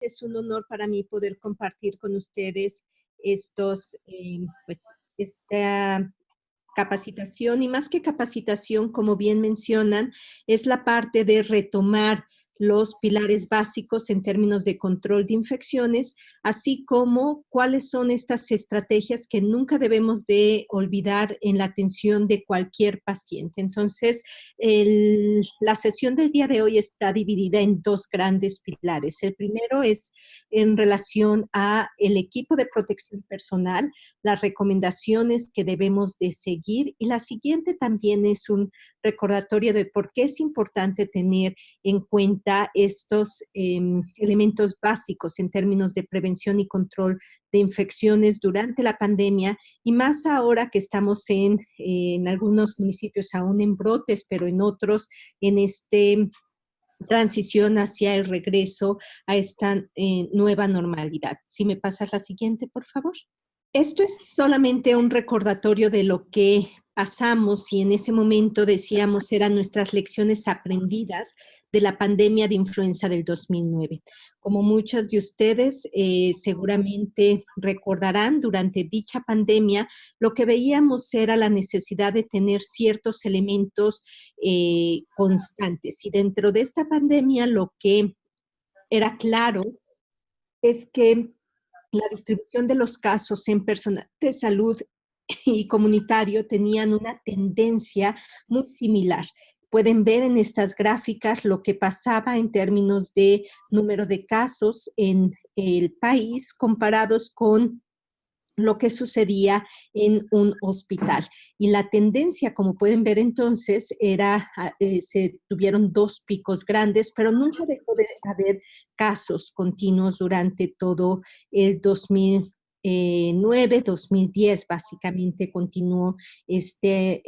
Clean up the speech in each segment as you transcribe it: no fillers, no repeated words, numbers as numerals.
que es un honor para mí poder compartir con ustedes estos, pues, esta capacitación, y más que capacitación, como bien mencionan, es la parte de retomar los pilares básicos en términos de control de infecciones, así como cuáles son estas estrategias que nunca debemos de olvidar en la atención de cualquier paciente. Entonces, la sesión del día de hoy está dividida en dos grandes pilares. El primero es en relación a el equipo de protección personal, las recomendaciones que debemos de seguir, y la siguiente también es un recordatorio de por qué es importante tener en cuenta estos elementos básicos en términos de prevención y control de infecciones durante la pandemia, y más ahora que estamos en algunos municipios aún en brotes, pero en otros en transición hacia el regreso a esta nueva normalidad. Si me pasas la siguiente, por favor. Esto es solamente un recordatorio de lo que pasamos y en ese momento decíamos eran nuestras lecciones aprendidas de la pandemia de influenza del 2009. Como muchas de ustedes seguramente recordarán, durante dicha pandemia lo que veíamos era la necesidad de tener ciertos elementos constantes, y dentro de esta pandemia lo que era claro es que la distribución de los casos en personal de salud y comunitario tenían una tendencia muy similar. Pueden ver en estas gráficas lo que pasaba en términos de número de casos en el país comparados con lo que sucedía en un hospital. Y la tendencia, como pueden ver entonces, era, se tuvieron dos picos grandes, pero nunca dejó de haber casos continuos durante todo el 2009, 2010, básicamente continuó este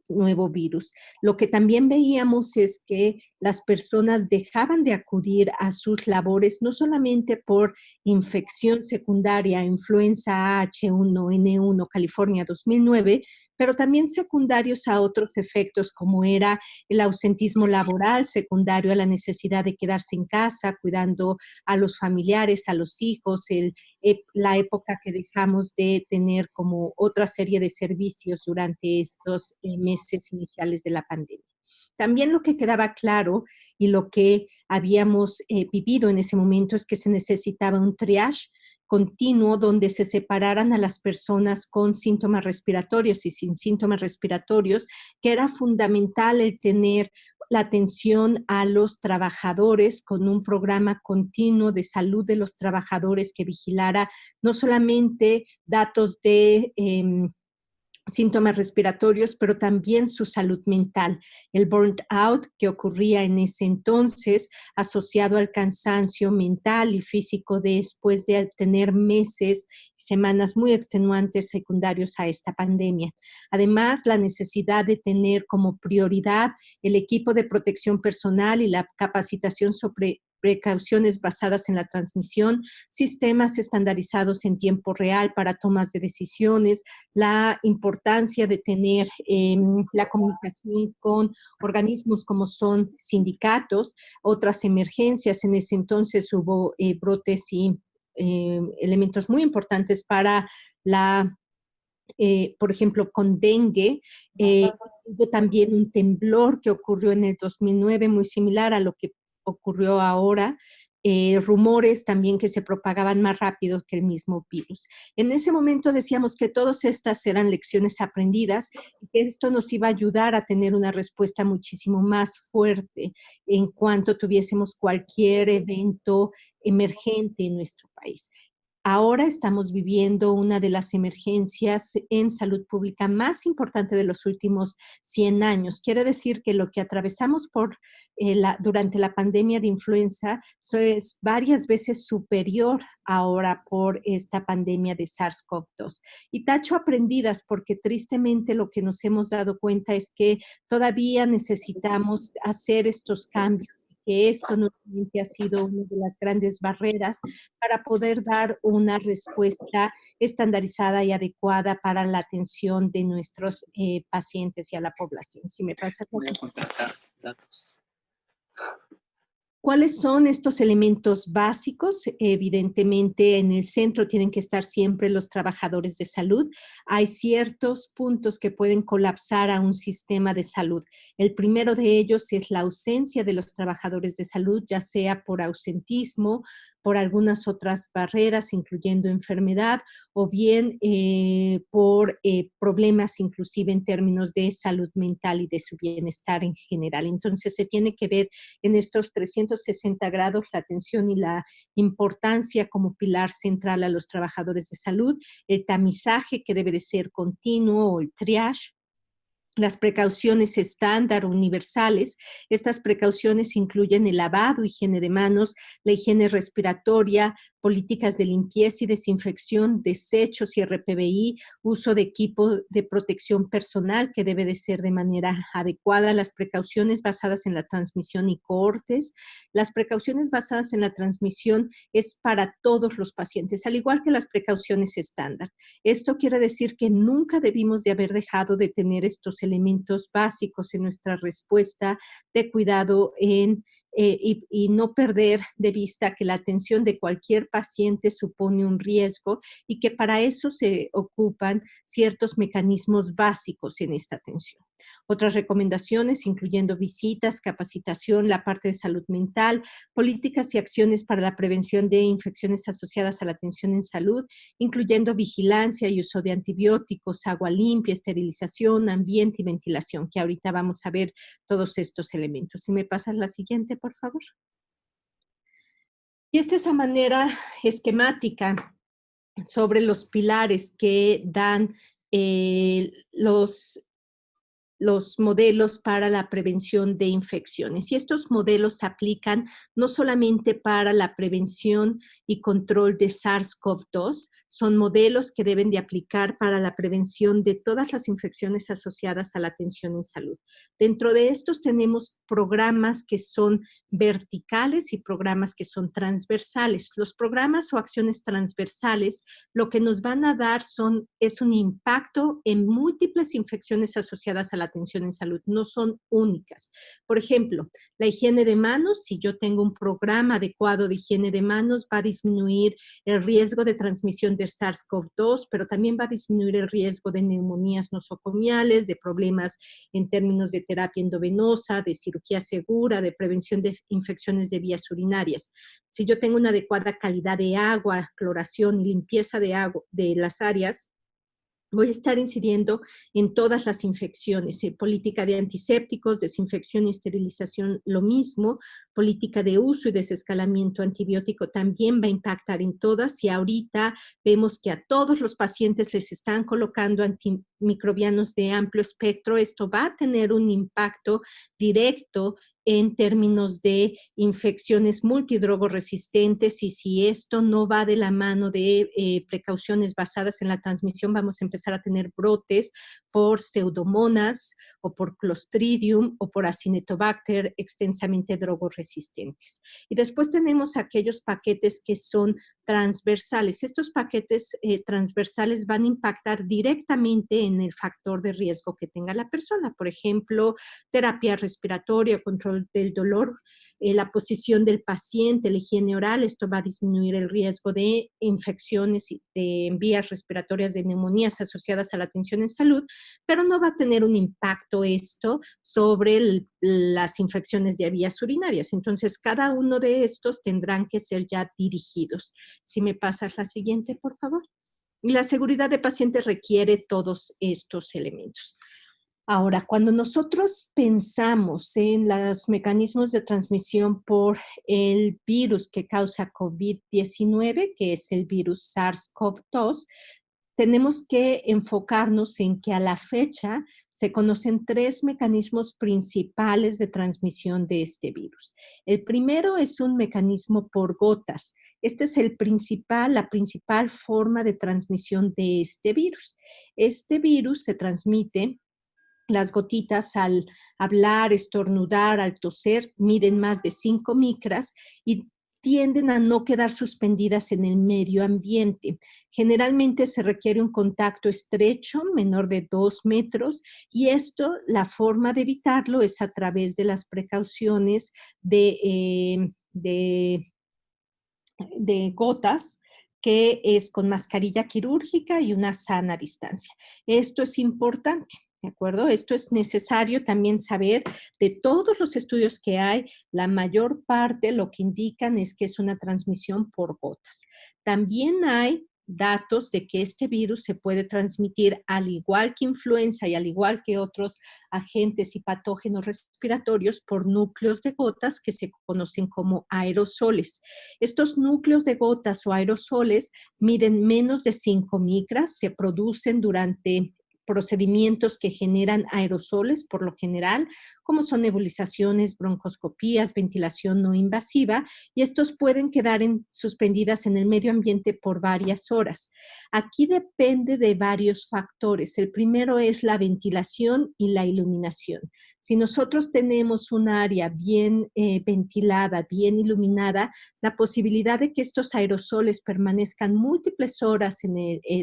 nuevo virus. Lo que también veíamos es que las personas dejaban de acudir a sus labores, no solamente por infección secundaria, influenza H1N1 California 2009, pero también secundarios a otros efectos como era el ausentismo laboral, secundario a la necesidad de quedarse en casa, cuidando a los familiares, a los hijos, la época que dejamos de tener como otra serie de servicios durante estos meses iniciales de la pandemia. También lo que quedaba claro y lo que habíamos vivido en ese momento es que se necesitaba un triage continuo donde se separaran a las personas con síntomas respiratorios y sin síntomas respiratorios, que era fundamental el tener la atención a los trabajadores con un programa continuo de salud de los trabajadores que vigilara no solamente datos de síntomas respiratorios, pero también su salud mental. El burnt out que ocurría en ese entonces, asociado al cansancio mental y físico después de tener meses, semanas muy extenuantes secundarios a esta pandemia. Además, la necesidad de tener como prioridad el equipo de protección personal y la capacitación sobre precauciones basadas en la transmisión, sistemas estandarizados en tiempo real para tomas de decisiones, la importancia de tener la comunicación con organismos como son sindicatos, otras emergencias. En ese entonces hubo brotes y elementos muy importantes para por ejemplo, con dengue. Hubo también un temblor que ocurrió en el 2009, muy similar a lo que ocurrió ahora. Rumores también que se propagaban más rápido que el mismo virus. En ese momento decíamos que todas estas eran lecciones aprendidas y que esto nos iba a ayudar a tener una respuesta muchísimo más fuerte en cuanto tuviésemos cualquier evento emergente en nuestro país. Ahora estamos viviendo una de las emergencias en salud pública más importante de los últimos 100 años. Quiere decir que lo que atravesamos durante la pandemia de influenza es varias veces superior ahora por esta pandemia de SARS-CoV-2. Y tacho aprendidas porque tristemente lo que nos hemos dado cuenta es que todavía necesitamos hacer estos cambios, que esto nuevamente ha sido una de las grandes barreras para poder dar una respuesta estandarizada y adecuada para la atención de nuestros pacientes y a la población. Si me pasa, voy a contactar datos. ¿Cuáles son estos elementos básicos? Evidentemente, en el centro tienen que estar siempre los trabajadores de salud. Hay ciertos puntos que pueden colapsar a un sistema de salud. El primero de ellos es la ausencia de los trabajadores de salud, ya sea por ausentismo, por algunas otras barreras, incluyendo enfermedad, o bien por problemas inclusive en términos de salud mental y de su bienestar en general. Entonces, se tiene que ver en estos 360 grados la atención y la importancia como pilar central a los trabajadores de salud, el tamizaje que debe de ser continuo o el triage, las precauciones estándar universales. Estas precauciones incluyen el lavado, higiene de manos, la higiene respiratoria, políticas de limpieza y desinfección, desechos y RPBI, uso de equipo de protección personal que debe de ser de manera adecuada, las precauciones basadas en la transmisión y cohortes. Las precauciones basadas en la transmisión es para todos los pacientes, al igual que las precauciones estándar. Esto quiere decir que nunca debimos de haber dejado de tener estos elementos básicos en nuestra respuesta de cuidado y no perder de vista que la atención de cualquier paciente supone un riesgo y que para eso se ocupan ciertos mecanismos básicos en esta atención. Otras recomendaciones, incluyendo visitas, capacitación, la parte de salud mental, políticas y acciones para la prevención de infecciones asociadas a la atención en salud, incluyendo vigilancia y uso de antibióticos, agua limpia, esterilización, ambiente y ventilación, que ahorita vamos a ver todos estos elementos. Si me pasas la siguiente, por favor. Y esta es la manera esquemática sobre los pilares que dan los modelos para la prevención de infecciones. Y estos modelos se aplican no solamente para la prevención y control de SARS-CoV-2, son modelos que deben de aplicar para la prevención de todas las infecciones asociadas a la atención en salud. Dentro de estos tenemos programas que son verticales y programas que son transversales. Los programas o acciones transversales lo que nos van a dar es un impacto en múltiples infecciones asociadas a la atención en salud, no son únicas. Por ejemplo, la higiene de manos, si yo tengo un programa adecuado de higiene de manos, va a disminuir el riesgo de transmisión de SARS-CoV-2, pero también va a disminuir el riesgo de neumonías nosocomiales, de problemas en términos de terapia endovenosa, de cirugía segura, de prevención de infecciones de vías urinarias. Si yo tengo una adecuada calidad de agua, cloración y limpieza de agua de las áreas, voy a estar incidiendo en todas las infecciones. Política de antisépticos, desinfección y esterilización, lo mismo. Política de uso y desescalamiento antibiótico también va a impactar en todas. Y ahorita vemos que a todos los pacientes les están colocando antimicrobianos de amplio espectro. Esto va a tener un impacto directo en términos de infecciones multidrogoresistentes, y si esto no va de la mano de precauciones basadas en la transmisión, vamos a empezar a tener brotes por pseudomonas o por Clostridium o por Acinetobacter extensamente drogoresistentes. Y después tenemos aquellos paquetes que son transversales. Estos paquetes transversales van a impactar directamente en el factor de riesgo que tenga la persona. Por ejemplo, terapia respiratoria, control del dolor, la posición del paciente, la higiene oral. Esto va a disminuir el riesgo de infecciones de vías respiratorias, de neumonías asociadas a la atención en salud, pero no va a tener un impacto esto sobre las infecciones de vías urinarias. Entonces, cada uno de estos tendrán que ser ya dirigidos. Si me pasas la siguiente, por favor. La seguridad de pacientes requiere todos estos elementos. Ahora, cuando nosotros pensamos en los mecanismos de transmisión por el virus que causa COVID-19, que es el virus SARS-CoV-2, tenemos que enfocarnos en que a la fecha se conocen 3 mecanismos principales de transmisión de este virus. El primero es un mecanismo por gotas. Este es la principal forma de transmisión de este virus. Este virus se transmite. Las gotitas al hablar, estornudar, al toser, miden más de 5 micras y tienden a no quedar suspendidas en el medio ambiente. Generalmente se requiere un contacto estrecho, menor de 2 metros, y esto, la forma de evitarlo es a través de las precauciones de gotas, que es con mascarilla quirúrgica y una sana distancia. Esto es importante, ¿de acuerdo? Esto es necesario también saber de todos los estudios que hay, la mayor parte lo que indican es que es una transmisión por gotas. También hay datos de que este virus se puede transmitir al igual que influenza y al igual que otros agentes y patógenos respiratorios por núcleos de gotas que se conocen como aerosoles. Estos núcleos de gotas o aerosoles miden menos de 5 micras, se producen durante procedimientos que generan aerosoles por lo general, como son nebulizaciones, broncoscopías, ventilación no invasiva, y estos pueden quedar suspendidas en el medio ambiente por varias horas. Aquí depende de varios factores. El primero es la ventilación y la iluminación. Si nosotros tenemos un área bien ventilada, bien iluminada, la posibilidad de que estos aerosoles permanezcan múltiples horas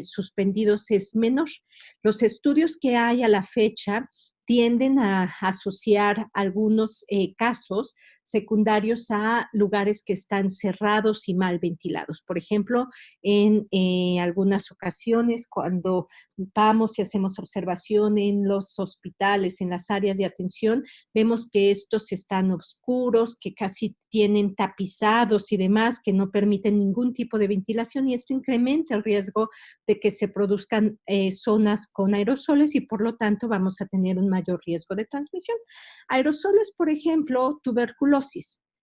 suspendidos es menor. Los estudios que hay a la fecha tienden a asociar algunos casos secundarios a lugares que están cerrados y mal ventilados. Por ejemplo, en algunas ocasiones cuando vamos y hacemos observación en los hospitales, en las áreas de atención, vemos que estos están oscuros, que casi tienen tapizados y demás, que no permiten ningún tipo de ventilación y esto incrementa el riesgo de que se produzcan zonas con aerosoles y por lo tanto vamos a tener un mayor riesgo de transmisión. Aerosoles, por ejemplo, tuberculosis.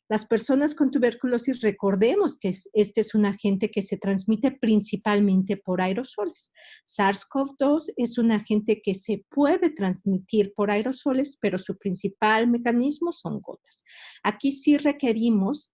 Las personas con tuberculosis, recordemos que este es un agente que se transmite principalmente por aerosoles. SARS-CoV-2 es un agente que se puede transmitir por aerosoles, pero su principal mecanismo son gotas. Aquí sí requerimos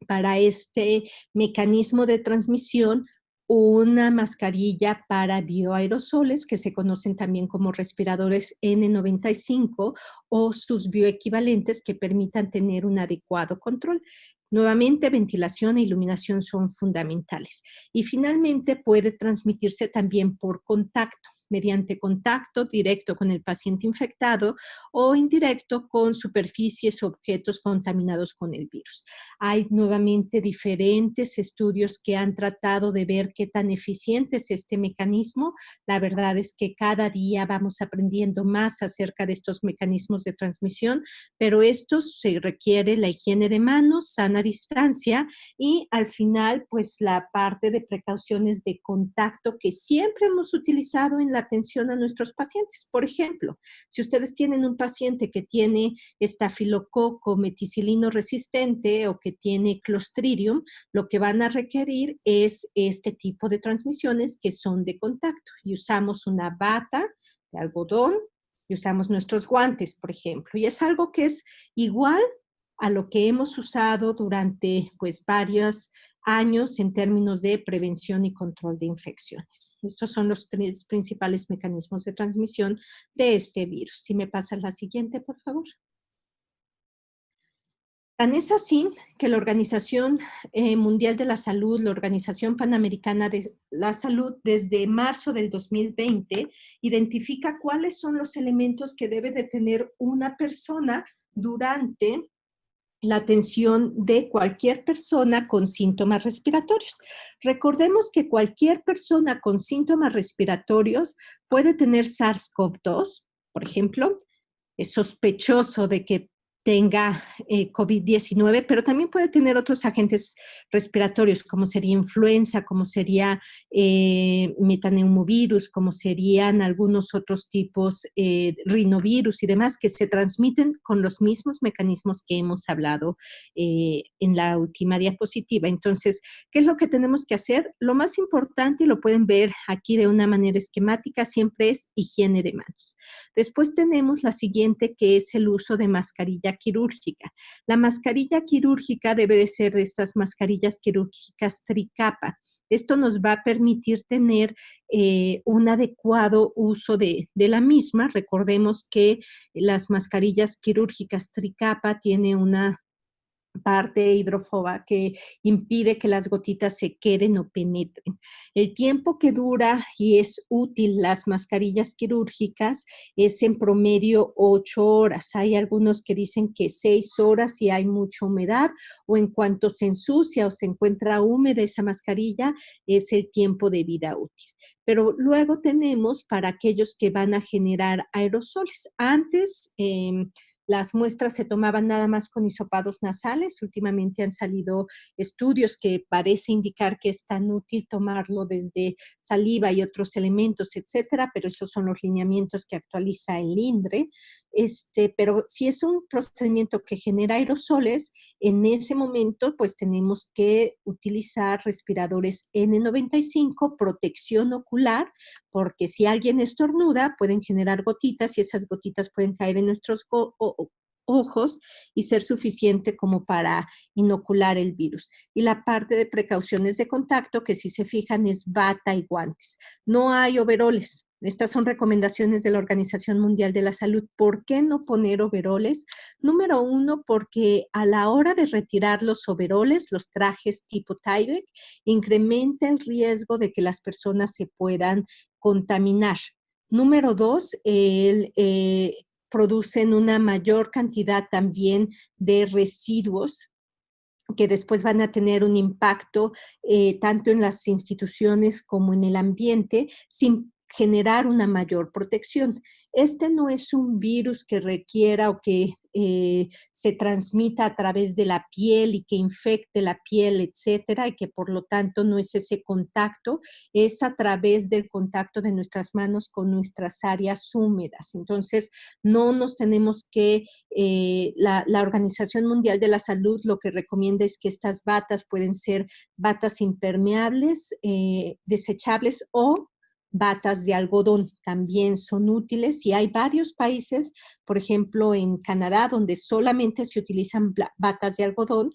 para este mecanismo de transmisión una mascarilla para bioaerosoles que se conocen también como respiradores N95 o sus bioequivalentes que permitan tener un adecuado control. Nuevamente, ventilación e iluminación son fundamentales. Y finalmente puede transmitirse también por contacto, mediante contacto directo con el paciente infectado o indirecto con superficies o objetos contaminados con el virus. Hay nuevamente diferentes estudios que han tratado de ver qué tan eficiente es este mecanismo. La verdad es que cada día vamos aprendiendo más acerca de estos mecanismos de transmisión, pero esto se requiere la higiene de manos, sana distancia y al final pues la parte de precauciones de contacto que siempre hemos utilizado en la atención a nuestros pacientes. Por ejemplo, si ustedes tienen un paciente que tiene estafilococo meticilino resistente o que tiene Clostridium, lo que van a requerir es este tipo de transmisiones que son de contacto y usamos una bata de algodón y usamos nuestros guantes, por ejemplo, y es algo que es igual a lo que hemos usado durante pues varios años en términos de prevención y control de infecciones. Estos son los 3 principales mecanismos de transmisión de este virus. Si me pasas la siguiente, por favor. Tan es así que la Organización Mundial de la Salud, la Organización Panamericana de la Salud, desde marzo del 2020, identifica cuáles son los elementos que debe de tener una persona durante la atención de cualquier persona con síntomas respiratorios. Recordemos que cualquier persona con síntomas respiratorios puede tener SARS-CoV-2, por ejemplo, es sospechoso de que tenga COVID-19, pero también puede tener otros agentes respiratorios, como sería influenza, como sería metaneumovirus, como serían algunos otros tipos, rinovirus y demás, que se transmiten con los mismos mecanismos que hemos hablado en la última diapositiva. Entonces, ¿qué es lo que tenemos que hacer? Lo más importante, y lo pueden ver aquí de una manera esquemática, siempre es higiene de manos. Después tenemos la siguiente, que es el uso de mascarilla quirúrgica. La mascarilla quirúrgica debe de ser de estas mascarillas quirúrgicas tricapa. Esto nos va a permitir tener un adecuado uso de la misma. Recordemos que las mascarillas quirúrgicas tricapa tienen una parte hidrofoba que impide que las gotitas se queden o penetren. El tiempo que dura y es útil las mascarillas quirúrgicas es en promedio 8 horas. Hay algunos que dicen que 6 horas si hay mucha humedad, o en cuanto se ensucia o se encuentra húmeda esa mascarilla, es el tiempo de vida útil. Pero luego tenemos para aquellos que van a generar aerosoles. Antes, las muestras se tomaban nada más con hisopados nasales. Últimamente han salido estudios que parece indicar que es tan útil tomarlo desde saliva y otros elementos, etcétera, pero esos son los lineamientos que actualiza el INDRE. Pero si es un procedimiento que genera aerosoles, en ese momento pues tenemos que utilizar respiradores N95, protección ocular, porque si alguien estornuda pueden generar gotitas y esas gotitas pueden caer en nuestros ojos y ser suficiente como para inocular el virus. Y la parte de precauciones de contacto, que si se fijan es bata y guantes. No hay overoles. Estas son recomendaciones de la Organización Mundial de la Salud. ¿Por qué no poner overoles? Número uno, porque a la hora de retirar los overoles, los trajes tipo Tyvek, incrementa el riesgo de que las personas se puedan contaminar. Número dos, producen una mayor cantidad también de residuos que después van a tener un impacto tanto en las instituciones como en el ambiente, sin generar una mayor protección. Este no es un virus que requiera o que se transmita a través de la piel y que infecte la piel, etcétera, y que por lo tanto no es ese contacto, es a través del contacto de nuestras manos con nuestras áreas húmedas. Entonces, no nos tenemos que, la Organización Mundial de la Salud lo que recomienda es que estas batas pueden ser batas impermeables, desechables o batas de algodón también son útiles y hay varios países, por ejemplo en Canadá, donde solamente se utilizan batas de algodón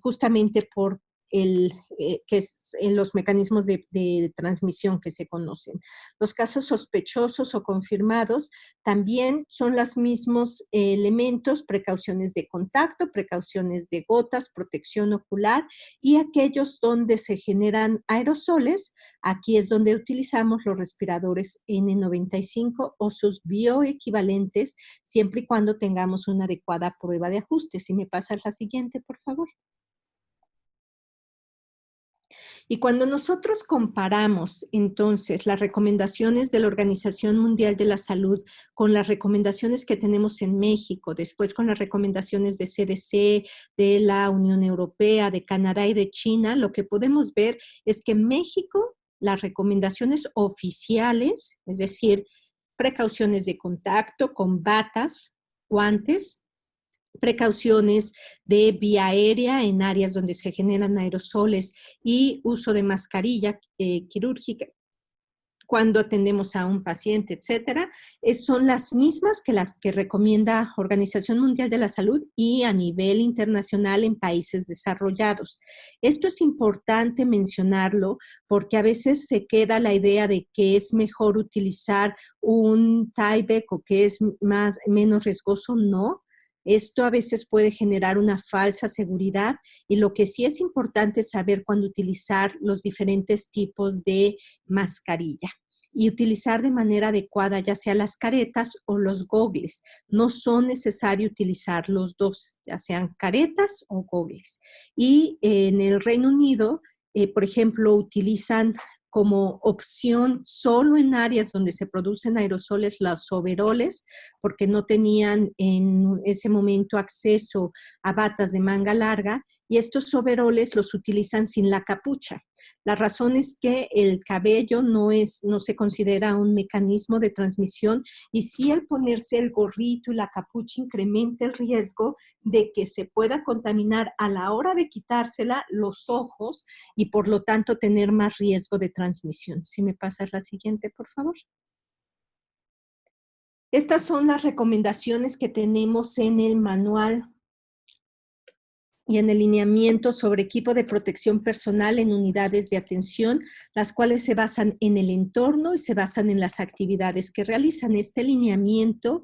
justamente por que es en los mecanismos de transmisión que se conocen. Los casos sospechosos o confirmados también son los mismos elementos, precauciones de contacto, precauciones de gotas, protección ocular y aquellos donde se generan aerosoles. Aquí es donde utilizamos los respiradores N95 o sus bioequivalentes, siempre y cuando tengamos una adecuada prueba de ajuste. Si me pasas la siguiente, por favor. Y cuando nosotros comparamos entonces las recomendaciones de la Organización Mundial de la Salud con las recomendaciones que tenemos en México, después con las recomendaciones de CDC, de la Unión Europea, de Canadá y de China, lo que podemos ver es que en México las recomendaciones oficiales, es decir, precauciones de contacto con batas, guantes, precauciones de vía aérea en áreas donde se generan aerosoles y uso de mascarilla quirúrgica cuando atendemos a un paciente, etcétera, son las mismas que las que recomienda Organización Mundial de la Salud y a nivel internacional en países desarrollados. Esto es importante mencionarlo porque a veces se queda la idea de que es mejor utilizar un Tyvek o que es menos riesgoso. No. Esto a veces puede generar una falsa seguridad y lo que sí es importante es saber cuándo utilizar los diferentes tipos de mascarilla y utilizar de manera adecuada ya sea las caretas o los gogles. No son necesarios utilizar los dos, ya sean caretas o gogles. Y en el Reino Unido, por ejemplo, utilizan como opción solo en áreas donde se producen aerosoles los overoles, porque no tenían en ese momento acceso a batas de manga larga, y estos overoles los utilizan sin la capucha. La razón es que el cabello no se considera un mecanismo de transmisión y sí el ponerse el gorrito y la capucha incrementa el riesgo de que se pueda contaminar a la hora de quitársela los ojos y por lo tanto tener más riesgo de transmisión. Si me pasas la siguiente, por favor. Estas son las recomendaciones que tenemos en el manual y en el lineamiento sobre equipo de protección personal en unidades de atención, las cuales se basan en el entorno y se basan en las actividades que realizan. Este lineamiento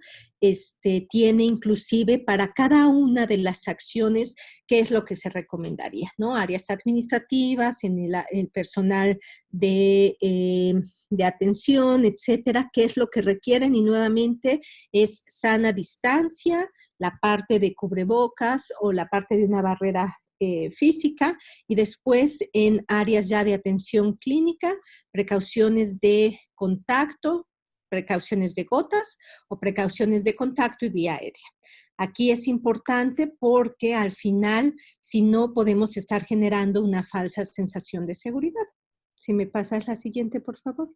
tiene inclusive para cada una de las acciones qué es lo que se recomendaría, ¿no? Áreas administrativas, en el personal de atención, etcétera, qué es lo que requieren y nuevamente es sana distancia, la parte de cubrebocas o la parte de una barrera física y después en áreas ya de atención clínica, precauciones de contacto, precauciones de gotas o precauciones de contacto y vía aérea. Aquí es importante porque al final, si no, podemos estar generando una falsa sensación de seguridad. Si me pasas la siguiente, por favor.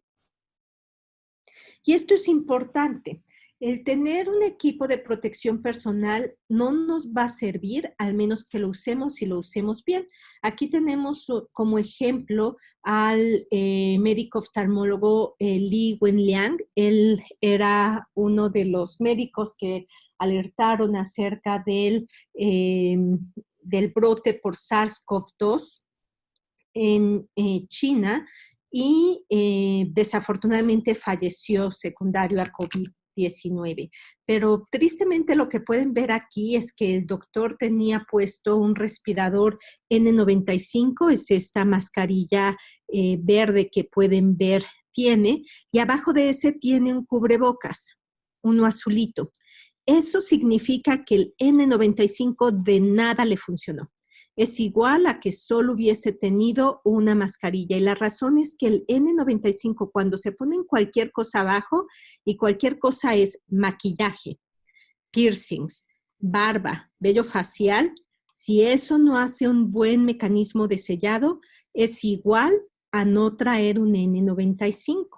Y esto es importante. El tener un equipo de protección personal no nos va a servir al menos que lo usemos y lo usemos bien. Aquí tenemos como ejemplo al médico oftalmólogo Li Wenliang. Él era uno de los médicos que alertaron acerca del brote por SARS-CoV-2 en China y desafortunadamente falleció secundario a COVID-19. Pero tristemente lo que pueden ver aquí es que el doctor tenía puesto un respirador N95, es esta mascarilla verde que pueden ver tiene, y abajo de ese tiene un cubrebocas, uno azulito. Eso significa que el N95 de nada le funcionó. Es igual a que solo hubiese tenido una mascarilla. Y la razón es que el N95, cuando se ponen cualquier cosa abajo, y cualquier cosa es maquillaje, piercings, barba, vello facial, si eso no hace un buen mecanismo de sellado, es igual a no traer un N95.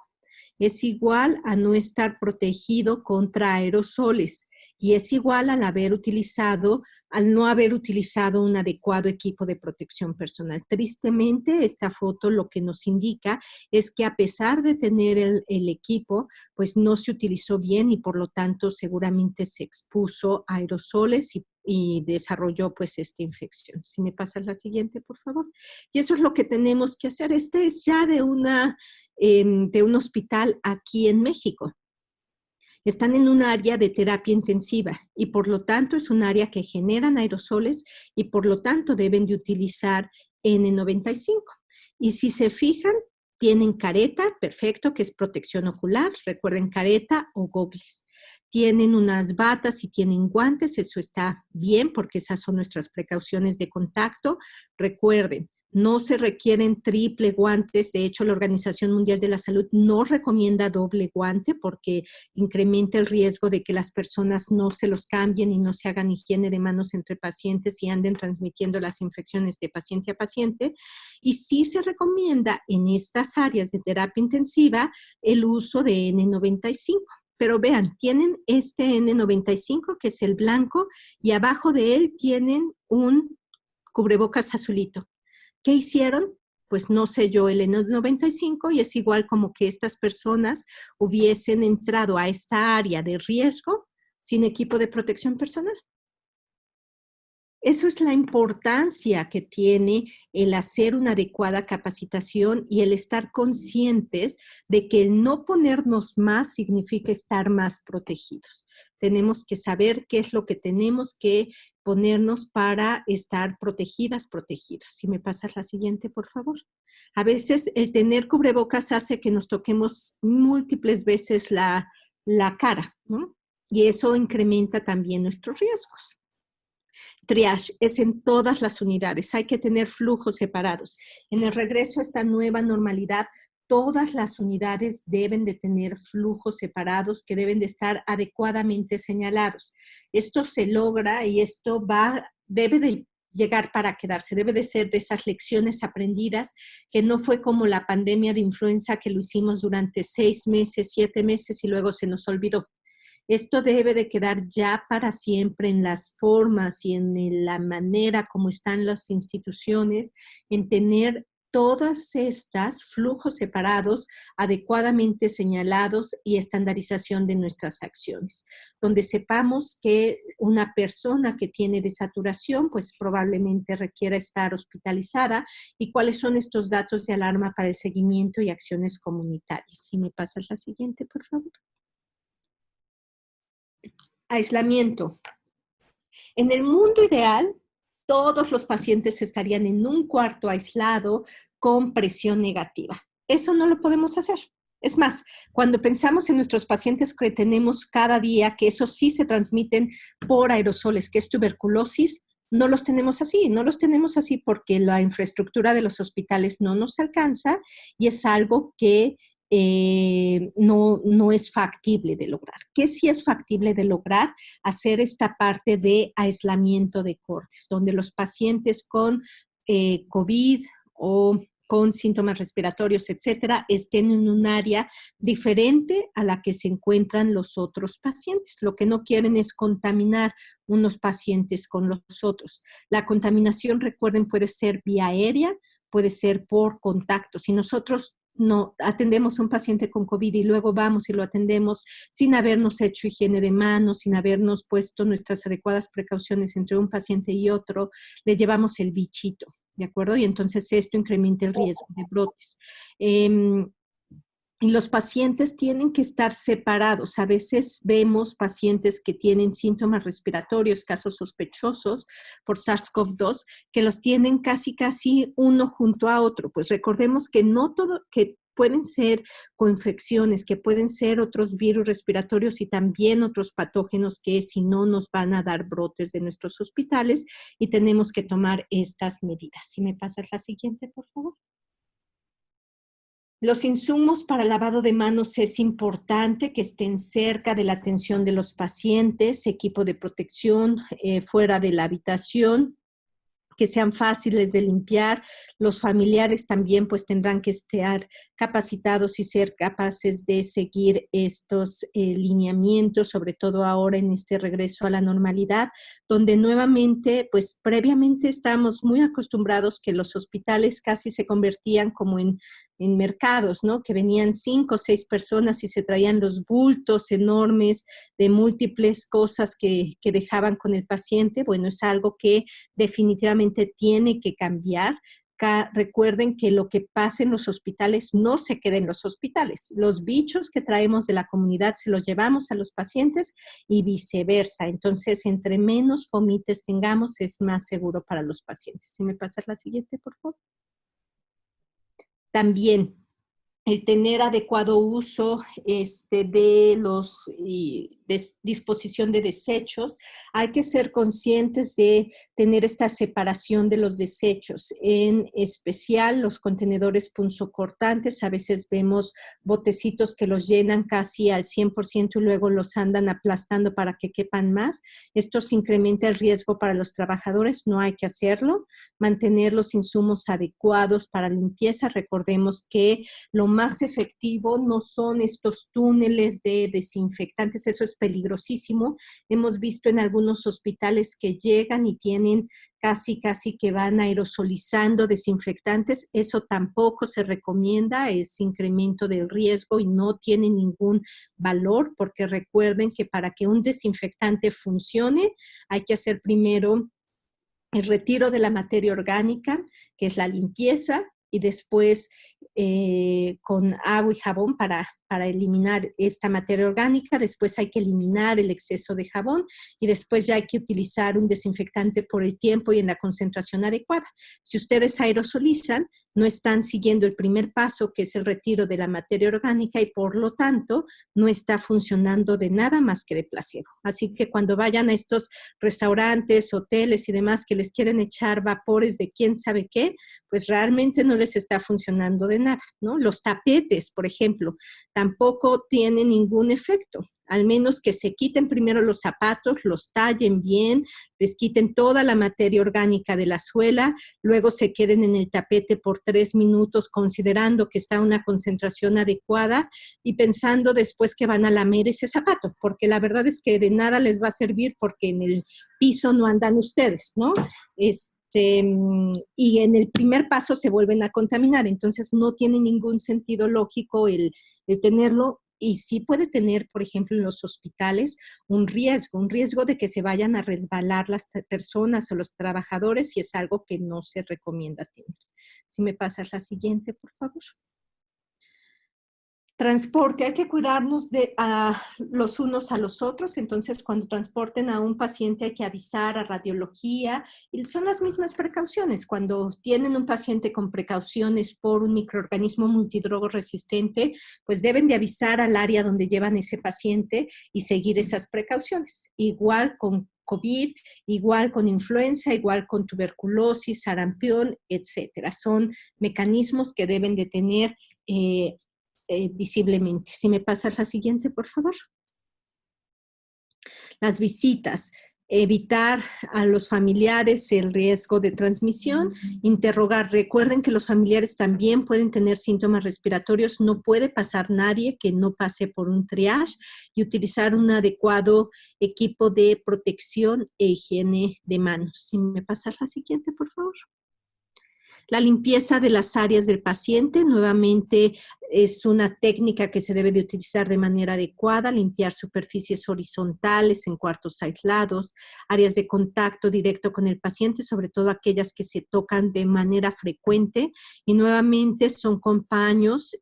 Es igual a no estar protegido contra aerosoles y es igual al no haber utilizado un adecuado equipo de protección personal. Tristemente, esta foto lo que nos indica es que a pesar de tener el equipo, pues no se utilizó bien y por lo tanto seguramente se expuso a aerosoles y desarrolló pues esta infección. Si me pasas la siguiente, por favor. Y eso es lo que tenemos que hacer. Este es ya de un hospital aquí en México. Están en un área de terapia intensiva y por lo tanto es un área que generan aerosoles y por lo tanto deben de utilizar N95. Y si se fijan, tienen careta, perfecto, que es protección ocular, recuerden careta o goggles. Tienen unas batas y tienen guantes, eso está bien porque esas son nuestras precauciones de contacto. Recuerden, no se requieren triple guantes, de hecho la Organización Mundial de la Salud no recomienda doble guante porque incrementa el riesgo de que las personas no se los cambien y no se hagan higiene de manos entre pacientes y anden transmitiendo las infecciones de paciente a paciente. Y sí se recomienda en estas áreas de terapia intensiva el uso de N95. Pero vean, tienen este N95 que es el blanco y abajo de él tienen un cubrebocas azulito. ¿Qué hicieron? Pues no selló el N95 y es igual como que estas personas hubiesen entrado a esta área de riesgo sin equipo de protección personal. Eso es la importancia que tiene el hacer una adecuada capacitación y el estar conscientes de que el no ponernos más significa estar más protegidos. Tenemos que saber qué es lo que tenemos que ponernos para estar protegidas, protegidos. Si me pasas la siguiente, por favor. A veces el tener cubrebocas hace que nos toquemos múltiples veces la cara, ¿no? Y eso incrementa también nuestros riesgos. Triage es en todas las unidades, hay que tener flujos separados. En el regreso a esta nueva normalidad, todas las unidades deben de tener flujos separados que deben de estar adecuadamente señalados. Esto se logra y esto debe de llegar para quedarse, debe de ser de esas lecciones aprendidas que no fue como la pandemia de influenza que lo hicimos durante 6 meses, 7 meses y luego se nos olvidó. Esto debe de quedar ya para siempre en las formas y en la manera como están las instituciones, en tener todas estas flujos separados, adecuadamente señalados y estandarización de nuestras acciones, donde sepamos que una persona que tiene desaturación, pues probablemente requiera estar hospitalizada y cuáles son estos datos de alarma para el seguimiento y acciones comunitarias. Si me pasas la siguiente, por favor. Aislamiento. En el mundo ideal, todos los pacientes estarían en un cuarto aislado con presión negativa. Eso no lo podemos hacer. Es más, cuando pensamos en nuestros pacientes que tenemos cada día, que esos sí se transmiten por aerosoles, que es tuberculosis, no los tenemos así. No los tenemos así porque la infraestructura de los hospitales no nos alcanza y es algo que no es factible de lograr. ¿Qué sí es factible de lograr? Hacer esta parte de aislamiento de cortes, donde los pacientes con COVID o con síntomas respiratorios, etcétera, estén en un área diferente a la que se encuentran los otros pacientes. Lo que no quieren es contaminar unos pacientes con los otros. La contaminación, recuerden, puede ser vía aérea, puede ser por contacto. Si nosotros no atendemos a un paciente con COVID y luego vamos y lo atendemos sin habernos hecho higiene de manos, sin habernos puesto nuestras adecuadas precauciones entre un paciente y otro, le llevamos el bichito, ¿de acuerdo? Y entonces esto incrementa el riesgo de brotes. Y los pacientes tienen que estar separados. A veces vemos pacientes que tienen síntomas respiratorios, casos sospechosos por SARS-CoV-2, que los tienen casi uno junto a otro. Pues recordemos que no todo, que pueden ser coinfecciones, que pueden ser otros virus respiratorios y también otros patógenos que si no nos van a dar brotes de nuestros hospitales y tenemos que tomar estas medidas. Si me pasas la siguiente, por favor. Los insumos para lavado de manos es importante que estén cerca de la atención de los pacientes, equipo de protección fuera de la habitación, que sean fáciles de limpiar. Los familiares también pues tendrán que estar capacitados y ser capaces de seguir estos lineamientos, sobre todo ahora en este regreso a la normalidad, donde nuevamente pues previamente estábamos muy acostumbrados que los hospitales casi se convertían como en mercados, ¿no? Que venían 5 o 6 personas y se traían los bultos enormes de múltiples cosas que dejaban con el paciente. Bueno, es algo que definitivamente tiene que cambiar. Recuerden que lo que pasa en los hospitales no se queda en los hospitales. Los bichos que traemos de la comunidad se los llevamos a los pacientes y viceversa. Entonces, entre menos fomites tengamos, es más seguro para los pacientes. ¿Sí me pasas la siguiente, por favor? También el tener adecuado uso de los disposición de desechos. Hay que ser conscientes de tener esta separación de los desechos, en especial los contenedores punzocortantes. A veces vemos botecitos que los llenan casi al 100% y luego los andan aplastando para que quepan más. Esto se incrementa el riesgo para los trabajadores, no hay que hacerlo. Mantener los insumos adecuados para limpieza. Recordemos que lo más efectivo no son estos túneles de desinfectantes, eso es peligrosísimo. Hemos visto en algunos hospitales que llegan y tienen casi que van aerosolizando desinfectantes, eso tampoco se recomienda, es incremento del riesgo y no tiene ningún valor, porque recuerden que para que un desinfectante funcione hay que hacer primero el retiro de la materia orgánica, que es la limpieza, y después con agua y jabón para eliminar esta materia orgánica. Después hay que eliminar el exceso de jabón y después ya hay que utilizar un desinfectante por el tiempo y en la concentración adecuada. Si ustedes aerosolizan, no están siguiendo el primer paso, que es el retiro de la materia orgánica, y por lo tanto no está funcionando de nada más que de placebo. Así que cuando vayan a estos restaurantes, hoteles y demás que les quieren echar vapores de quién sabe qué, pues realmente no les está funcionando de nada, ¿no? Los tapetes, por ejemplo, tampoco tienen ningún efecto, al menos que se quiten primero los zapatos, los tallen bien, les quiten toda la materia orgánica de la suela, luego se queden en el tapete por 3 minutos considerando que está a una concentración adecuada y pensando después que van a lamer ese zapato, porque la verdad es que de nada les va a servir porque en el piso no andan ustedes, ¿no? Y en el primer paso se vuelven a contaminar, entonces no tiene ningún sentido lógico el tenerlo. Y sí puede tener, por ejemplo, en los hospitales un riesgo de que se vayan a resbalar las personas o los trabajadores, y es algo que no se recomienda tener. Si me pasas la siguiente, por favor. Transporte, hay que cuidarnos de los unos a los otros, entonces cuando transporten a un paciente hay que avisar a radiología y son las mismas precauciones. Cuando tienen un paciente con precauciones por un microorganismo multidrogo resistente, pues deben de avisar al área donde llevan ese paciente y seguir esas precauciones. Igual con COVID, igual con influenza, igual con tuberculosis, sarampión, etcétera. Son mecanismos que deben de tener visiblemente. Si me pasas la siguiente, por favor. Las visitas, evitar a los familiares el riesgo de transmisión, interrogar. Recuerden que los familiares también pueden tener síntomas respiratorios, no puede pasar nadie que no pase por un triage y utilizar un adecuado equipo de protección e higiene de manos. Si me pasas la siguiente, por favor. La limpieza de las áreas del paciente, nuevamente es una técnica que se debe de utilizar de manera adecuada, limpiar superficies horizontales en cuartos aislados, áreas de contacto directo con el paciente, sobre todo aquellas que se tocan de manera frecuente y nuevamente son con paños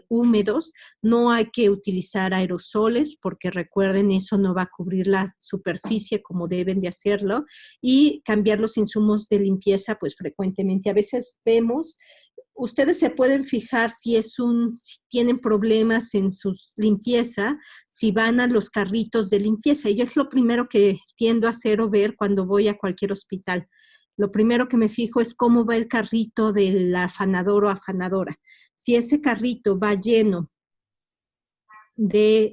húmedos, no hay que utilizar aerosoles porque recuerden eso no va a cubrir la superficie como deben de hacerlo y cambiar los insumos de limpieza pues frecuentemente. A veces vemos, ustedes se pueden fijar si tienen problemas en su limpieza, si van a los carritos de limpieza. Y yo es lo primero que tiendo a hacer o ver cuando voy a cualquier hospital. Lo primero que me fijo es cómo va el carrito del afanador o afanadora. Si ese carrito va lleno si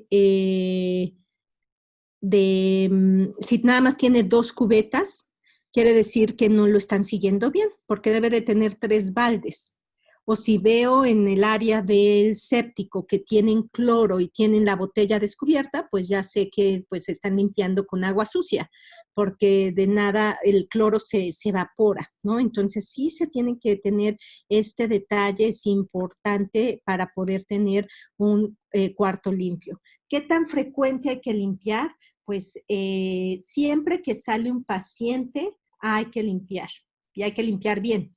nada más tiene 2 cubetas, quiere decir que no lo están siguiendo bien, porque debe de tener 3 baldes. O si veo en el área del séptico que tienen cloro y tienen la botella descubierta, pues ya sé que pues están limpiando con agua sucia, porque de nada el cloro se evapora, ¿no? Entonces sí se tiene que tener este detalle, es importante para poder tener un cuarto limpio. ¿Qué tan frecuente hay que limpiar? Pues siempre que sale un paciente hay que limpiar y hay que limpiar bien,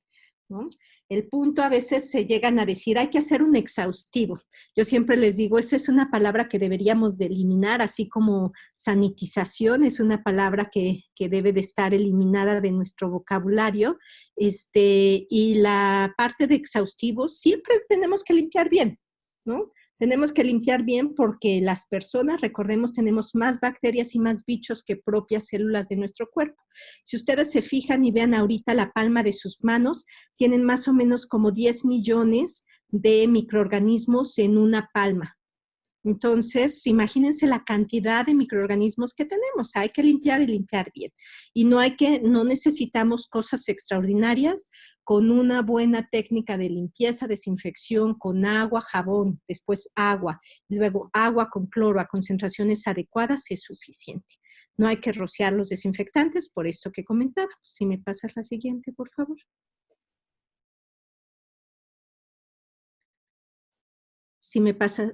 ¿no? El punto a veces se llegan a decir, hay que hacer un exhaustivo. Yo siempre les digo, esa es una palabra que deberíamos de eliminar, así como sanitización es una palabra que debe de estar eliminada de nuestro vocabulario. Y la parte de exhaustivo siempre tenemos que limpiar bien, ¿no? Tenemos que limpiar bien porque las personas, recordemos, tenemos más bacterias y más bichos que propias células de nuestro cuerpo. Si ustedes se fijan y vean ahorita la palma de sus manos, tienen más o menos como 10 millones de microorganismos en una palma. Entonces, imagínense la cantidad de microorganismos que tenemos. Hay que limpiar y limpiar bien. Y no necesitamos cosas extraordinarias. Con una buena técnica de limpieza, desinfección, con agua, jabón, después agua, y luego agua con cloro a concentraciones adecuadas es suficiente. No hay que rociar los desinfectantes, por esto que comentaba. Si me pasas la siguiente, por favor. Si me pasas,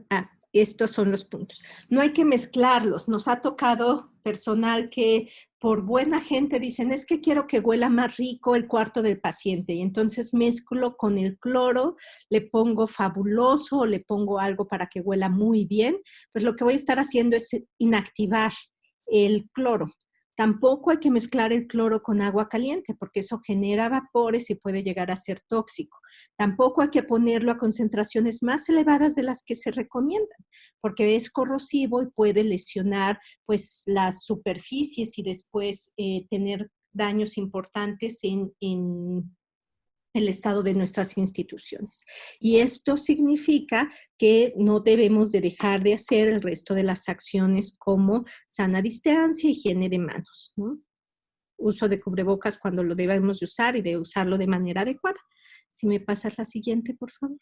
estos son los puntos. No hay que mezclarlos. Nos ha tocado personal que por buena gente dicen, es que quiero que huela más rico el cuarto del paciente. Y entonces mezclo con el cloro, le pongo fabuloso, le pongo algo para que huela muy bien. Pues lo que voy a estar haciendo es inactivar el cloro. Tampoco hay que mezclar el cloro con agua caliente porque eso genera vapores y puede llegar a ser tóxico. Tampoco hay que ponerlo a concentraciones más elevadas de las que se recomiendan, porque es corrosivo y puede lesionar pues, las superficies y después tener daños importantes en el estado de nuestras instituciones. Y esto significa que no debemos de dejar de hacer el resto de las acciones como sana distancia, higiene de manos, ¿no? Uso de cubrebocas cuando lo debemos de usar y de usarlo de manera adecuada. Si me pasas la siguiente, por favor.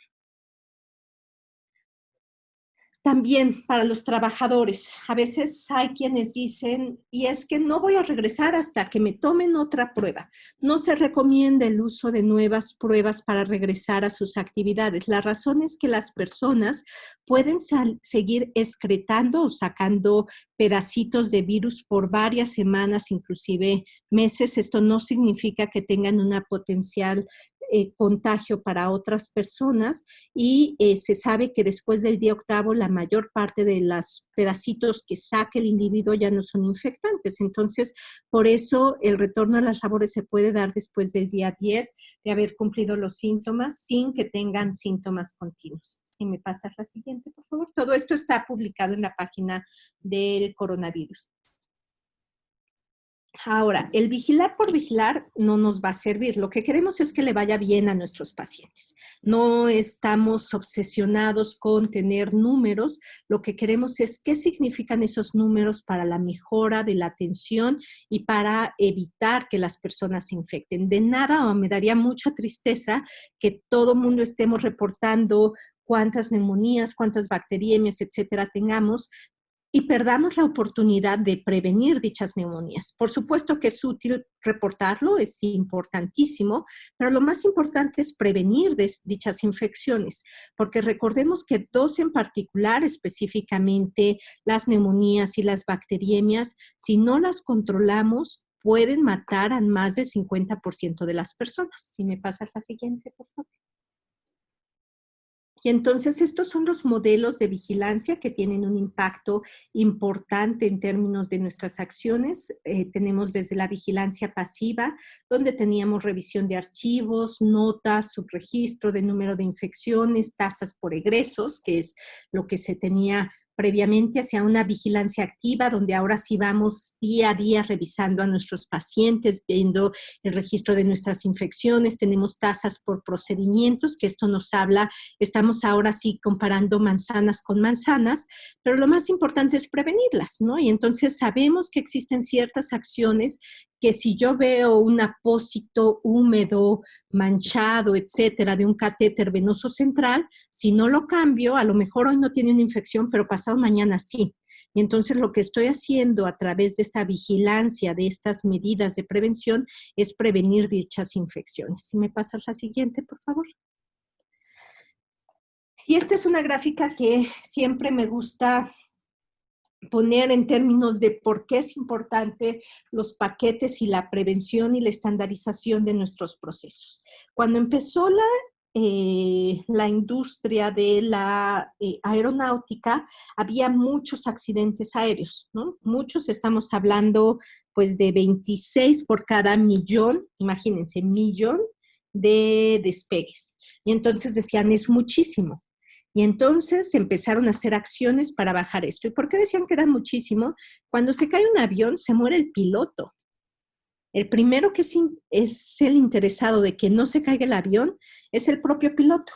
También para los trabajadores, a veces hay quienes dicen, y es que no voy a regresar hasta que me tomen otra prueba. No se recomienda el uso de nuevas pruebas para regresar a sus actividades. La razón es que las personas pueden seguir excretando o sacando pedacitos de virus por varias semanas, inclusive meses. Esto no significa que tengan una potencial contagio para otras personas y se sabe que después del día octavo la mayor parte de los pedacitos que saque el individuo ya no son infectantes. Entonces, por eso el retorno a las labores se puede dar después del día 10 de haber cumplido los síntomas sin que tengan síntomas continuos. Si me pasas la siguiente, por favor. Todo esto está publicado en la página del coronavirus. Ahora, el vigilar por vigilar no nos va a servir. Lo que queremos es que le vaya bien a nuestros pacientes. No estamos obsesionados con tener números. Lo que queremos es qué significan esos números para la mejora de la atención y para evitar que las personas se infecten. De nada, o me daría mucha tristeza que todo mundo estemos reportando cuántas neumonías, cuántas bacteriemias, etcétera, tengamos, y perdamos la oportunidad de prevenir dichas neumonías. Por supuesto que es útil reportarlo, es importantísimo, pero lo más importante es prevenir dichas infecciones, porque recordemos que dos en particular, específicamente las neumonías y las bacteriemias, si no las controlamos, pueden matar a más del 50% de las personas. Si me pasas la siguiente, por favor. Y entonces estos son los modelos de vigilancia que tienen un impacto importante en términos de nuestras acciones. Tenemos desde la vigilancia pasiva, donde teníamos revisión de archivos, notas, subregistro de número de infecciones, tasas por egresos, que es lo que se tenía previamente, hacia una vigilancia activa, donde ahora sí vamos día a día revisando a nuestros pacientes, viendo el registro de nuestras infecciones, tenemos tasas por procedimientos, que esto nos habla, estamos ahora sí comparando manzanas con manzanas, pero lo más importante es prevenirlas, ¿no? Y entonces sabemos que existen ciertas acciones que si yo veo un apósito húmedo, manchado, etcétera, de un catéter venoso central, si no lo cambio, a lo mejor hoy no tiene una infección, pero pasado mañana sí. Y entonces lo que estoy haciendo a través de esta vigilancia, de estas medidas de prevención, es prevenir dichas infecciones. Si me pasas la siguiente, por favor. Y esta es una gráfica que siempre me gusta poner en términos de por qué es importante los paquetes y la prevención y la estandarización de nuestros procesos. Cuando empezó la industria de la aeronáutica, había muchos accidentes aéreos, ¿no? Muchos, estamos hablando pues de 26 por cada millón, imagínense, millón de despegues. Y entonces decían, es muchísimo. Y entonces empezaron a hacer acciones para bajar esto. ¿Y por qué decían que era muchísimo? Cuando se cae un avión, se muere el piloto. El primero que es el interesado de que no se caiga el avión es el propio piloto.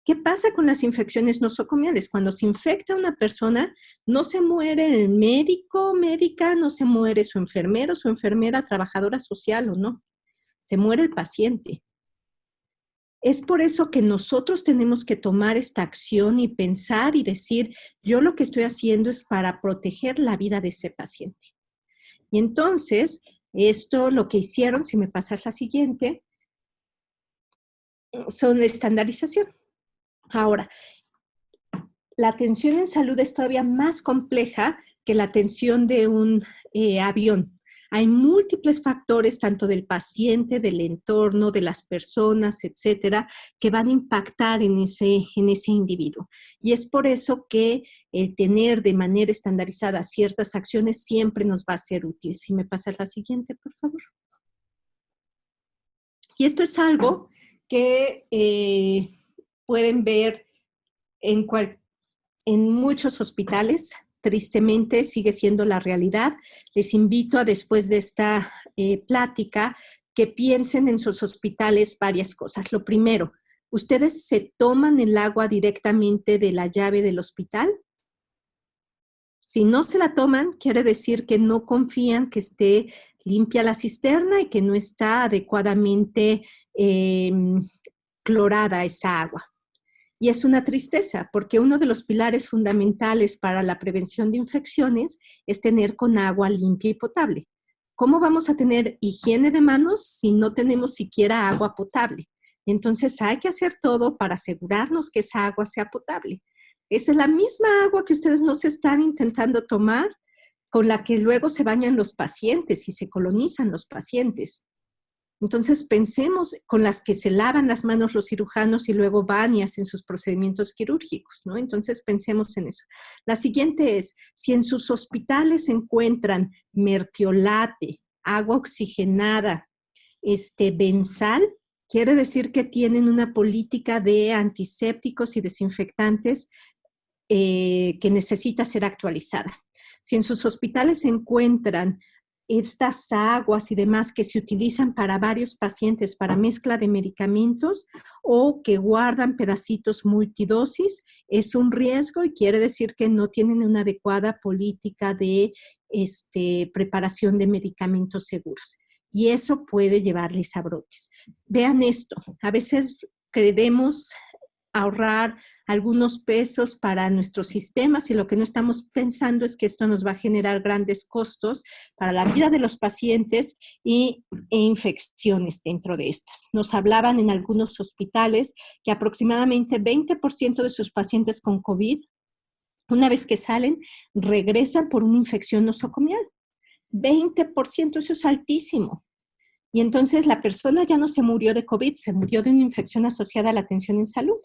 ¿Qué pasa con las infecciones nosocomiales? Cuando se infecta una persona, no se muere el médico, médica, no se muere su enfermero, su enfermera, trabajadora social o no. Se muere el paciente. Es por eso que nosotros tenemos que tomar esta acción y pensar y decir, yo lo que estoy haciendo es para proteger la vida de ese paciente. Y entonces, esto lo que hicieron, si me pasas la siguiente, son estandarización. Ahora, la atención en salud es todavía más compleja que la atención de un avión. Hay múltiples factores, tanto del paciente, del entorno, de las personas, etcétera, que van a impactar en ese individuo. Y es por eso que tener de manera estandarizada ciertas acciones siempre nos va a ser útil. Si me pasas la siguiente, por favor. Y esto es algo que pueden ver en muchos hospitales. Tristemente sigue siendo la realidad. Les invito a, después de esta plática, que piensen en sus hospitales varias cosas. Lo primero, ¿ustedes se toman el agua directamente de la llave del hospital? Si no se la toman, quiere decir que no confían que esté limpia la cisterna y que no está adecuadamente clorada esa agua. Y es una tristeza, porque uno de los pilares fundamentales para la prevención de infecciones es tener con agua limpia y potable. ¿Cómo vamos a tener higiene de manos si no tenemos siquiera agua potable? Entonces hay que hacer todo para asegurarnos que esa agua sea potable. Esa es la misma agua que ustedes no se están intentando tomar, con la que luego se bañan los pacientes y se colonizan los pacientes. Entonces pensemos con las que se lavan las manos los cirujanos y luego van y hacen sus procedimientos quirúrgicos, ¿no? Entonces pensemos en eso. La siguiente es, si en sus hospitales se encuentran mertiolate, agua oxigenada, benzal, quiere decir que tienen una política de antisépticos y desinfectantes que necesita ser actualizada. Si en sus hospitales se encuentran estas aguas y demás que se utilizan para varios pacientes para mezcla de medicamentos o que guardan pedacitos multidosis, es un riesgo y quiere decir que no tienen una adecuada política de preparación de medicamentos seguros. Y eso puede llevarles a brotes. Vean esto, a veces queremos ahorrar algunos pesos para nuestros sistemas y lo que no estamos pensando es que esto nos va a generar grandes costos para la vida de los pacientes e infecciones dentro de estas. Nos hablaban en algunos hospitales que aproximadamente 20% de sus pacientes con COVID, una vez que salen, regresan por una infección nosocomial. 20%, eso es altísimo. Y entonces la persona ya no se murió de COVID, se murió de una infección asociada a la atención en salud.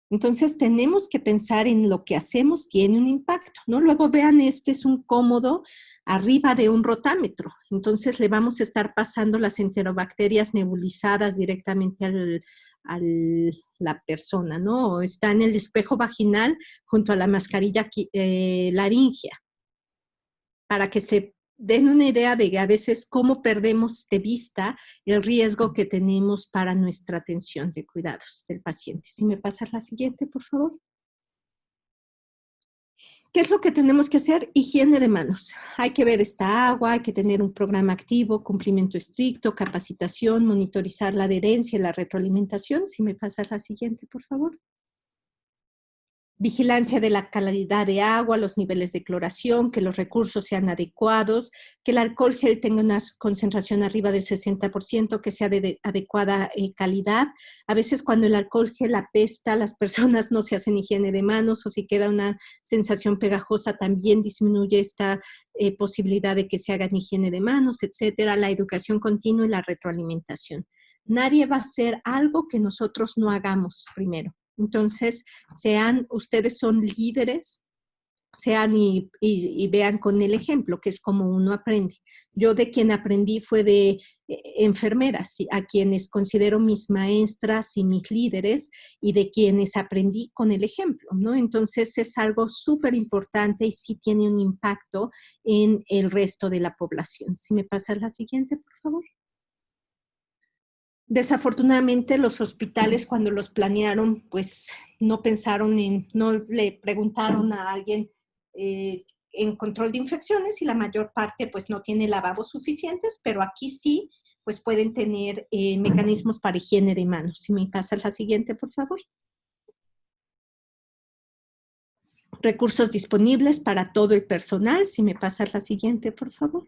Entonces, tenemos que pensar en lo que hacemos tiene un impacto, ¿no? Luego vean, este es un cómodo arriba de un rotámetro. Entonces, le vamos a estar pasando las enterobacterias nebulizadas directamente a la persona, ¿no? O está en el espejo vaginal junto a la mascarilla laringea, para que se den una idea de a veces cómo perdemos de vista el riesgo que tenemos para nuestra atención de cuidados del paciente. Si me pasas la siguiente, por favor. ¿Qué es lo que tenemos que hacer? Higiene de manos. Hay que ver esta agua, hay que tener un programa activo, cumplimiento estricto, capacitación, monitorizar la adherencia y la retroalimentación. Si me pasas la siguiente, por favor. Vigilancia de la calidad de agua, los niveles de cloración, que los recursos sean adecuados, que el alcohol gel tenga una concentración arriba del 60%, que sea de adecuada calidad. A veces cuando el alcohol gel apesta, las personas no se hacen higiene de manos o si queda una sensación pegajosa, también disminuye esta posibilidad de que se hagan higiene de manos, etcétera. La educación continua y la retroalimentación. Nadie va a hacer algo que nosotros no hagamos primero. Entonces, ustedes son líderes, y vean con el ejemplo, que es como uno aprende. Yo de quien aprendí fue de enfermeras, a quienes considero mis maestras y mis líderes, y de quienes aprendí con el ejemplo, ¿no? Entonces, es algo súper importante y sí tiene un impacto en el resto de la población. Si me pasas la siguiente, por favor. Desafortunadamente los hospitales cuando los planearon, pues no le preguntaron a alguien en control de infecciones y la mayor parte pues no tiene lavabos suficientes, pero aquí sí, pues pueden tener mecanismos para higiene de manos. Si me pasas la siguiente, por favor. Recursos disponibles para todo el personal. Si me pasas la siguiente, por favor.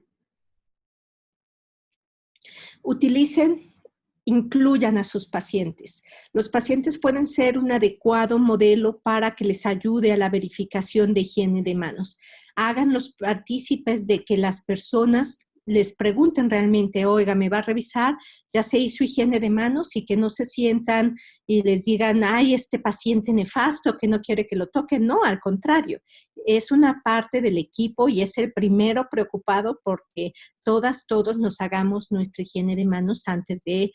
Incluyan a sus pacientes. Los pacientes pueden ser un adecuado modelo para que les ayude a la verificación de higiene de manos. Háganlos partícipes de que las personas les pregunten realmente, oiga, ¿me va a revisar? ¿Ya se hizo higiene de manos? Y que no se sientan y les digan, ay, este paciente nefasto que no quiere que lo toquen. No, al contrario, es una parte del equipo y es el primero preocupado porque todos nos hagamos nuestra higiene de manos antes de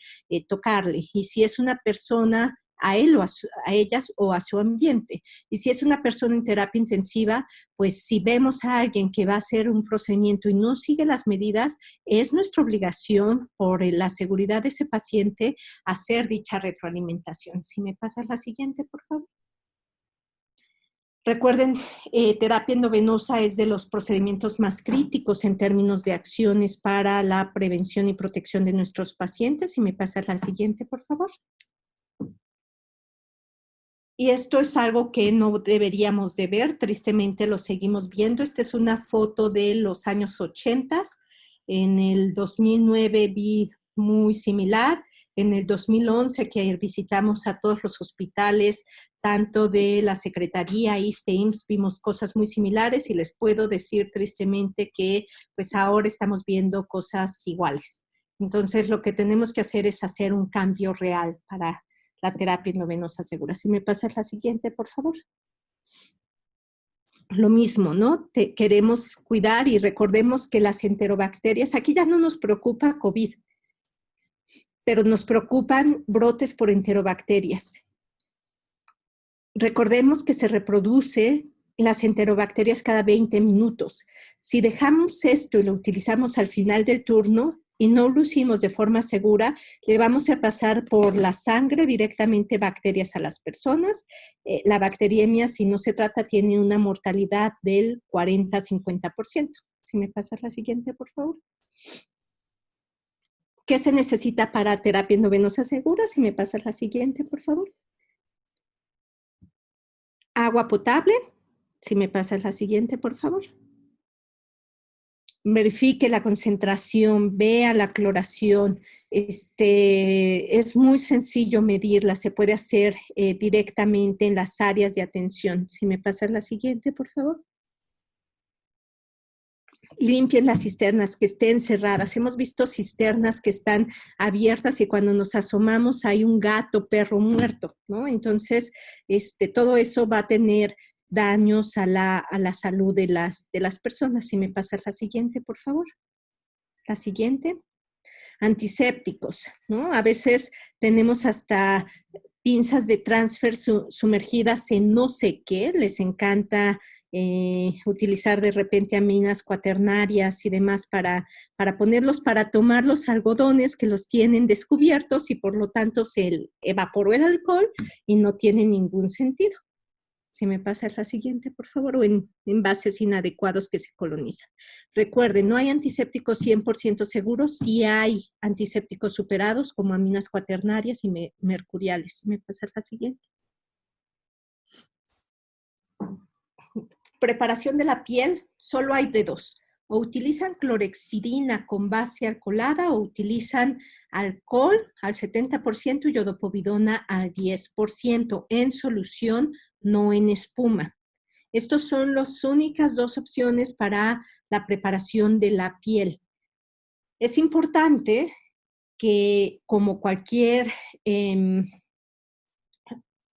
tocarle. Y si es una persona, a él o a ellas o a su ambiente. Y si es una persona en terapia intensiva, pues si vemos a alguien que va a hacer un procedimiento y no sigue las medidas, es nuestra obligación por la seguridad de ese paciente hacer dicha retroalimentación. Si me pasas la siguiente, por favor. Recuerden, terapia endovenosa es de los procedimientos más críticos en términos de acciones para la prevención y protección de nuestros pacientes. Si me pasas la siguiente, por favor. Y esto es algo que no deberíamos de ver, tristemente lo seguimos viendo. Esta es una foto de los años 80. En el 2009 vi muy similar. En el 2011 que visitamos a todos los hospitales, tanto de la Secretaría, ISSSTE, IMSS, vimos cosas muy similares y les puedo decir tristemente que pues ahora estamos viendo cosas iguales. Entonces, lo que tenemos que hacer es hacer un cambio real para la terapia endovenosa segura. Si me pasas la siguiente, por favor. Lo mismo, ¿no? Queremos cuidar y recordemos que las enterobacterias, aquí ya no nos preocupa COVID, pero nos preocupan brotes por enterobacterias. Recordemos que se reproduce las enterobacterias cada 20 minutos. Si dejamos esto y lo utilizamos al final del turno y no lo hicimos de forma segura, le vamos a pasar por la sangre directamente bacterias a las personas. La bacteriemia, si no se trata, tiene una mortalidad del 40-50%. Si me pasas la siguiente, por favor. ¿Qué se necesita para terapia endovenosa segura? Si me pasas la siguiente, por favor. Agua potable. Si me pasas la siguiente, por favor. Verifique la concentración, vea la cloración. Es muy sencillo medirla, se puede hacer directamente en las áreas de atención. Si me pasas la siguiente, por favor. Limpien las cisternas, que estén cerradas. Hemos visto cisternas que están abiertas y cuando nos asomamos hay un gato, perro muerto, ¿no? Entonces, todo eso va a tener daños a la salud de las personas. Si me pasas la siguiente, por favor. La siguiente. Antisépticos, ¿no? A veces tenemos hasta pinzas de transfer sumergidas en no sé qué, les encanta utilizar de repente aminas cuaternarias y demás para ponerlos, para tomar los algodones que los tienen descubiertos y por lo tanto se evaporó el alcohol y no tiene ningún sentido. Si me pasas la siguiente, por favor, o en envases inadecuados que se colonizan. Recuerden, no hay antisépticos 100% seguros, sí hay antisépticos superados como aminas cuaternarias y mercuriales. Si me pasas la siguiente. Preparación de la piel, solo hay de dos. O utilizan clorexidina con base alcoholada o utilizan alcohol al 70% y iodopovidona al 10% en solución, no en espuma. Estas son las únicas dos opciones para la preparación de la piel. Es importante que, como cualquier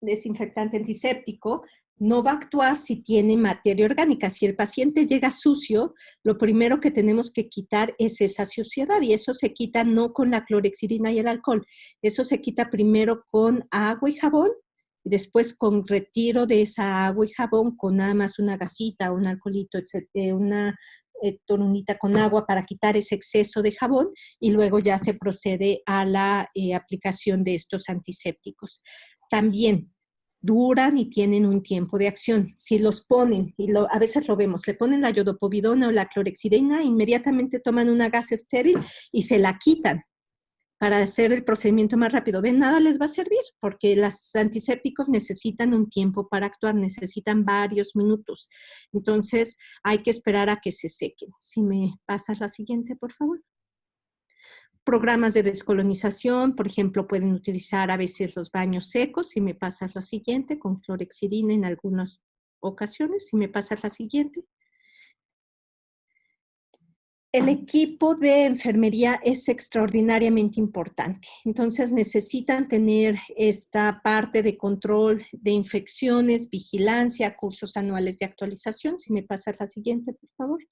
desinfectante antiséptico, no va a actuar si tiene materia orgánica. Si el paciente llega sucio, lo primero que tenemos que quitar es esa suciedad y eso se quita no con la clorexidina y el alcohol. Eso se quita primero con agua y jabón y después con retiro de esa agua y jabón con nada más una gasita, un alcoholito, una torunita con agua para quitar ese exceso de jabón y luego ya se procede a la aplicación de estos antisépticos. También duran y tienen un tiempo de acción. Si los ponen, y a veces lo vemos, le ponen la iodopovidona o la clorexidina, inmediatamente toman una gasa estéril y se la quitan para hacer el procedimiento más rápido. De nada les va a servir, porque los antisépticos necesitan un tiempo para actuar, necesitan varios minutos. Entonces, hay que esperar a que se sequen. Si me pasas la siguiente, por favor. Programas de descolonización, por ejemplo, pueden utilizar a veces los baños secos. Si me pasas la siguiente, con clorexidina en algunas ocasiones. Si me pasas la siguiente. El equipo de enfermería es extraordinariamente importante. Entonces necesitan tener esta parte de control de infecciones, vigilancia, cursos anuales de actualización. Si me pasas la siguiente, por favor.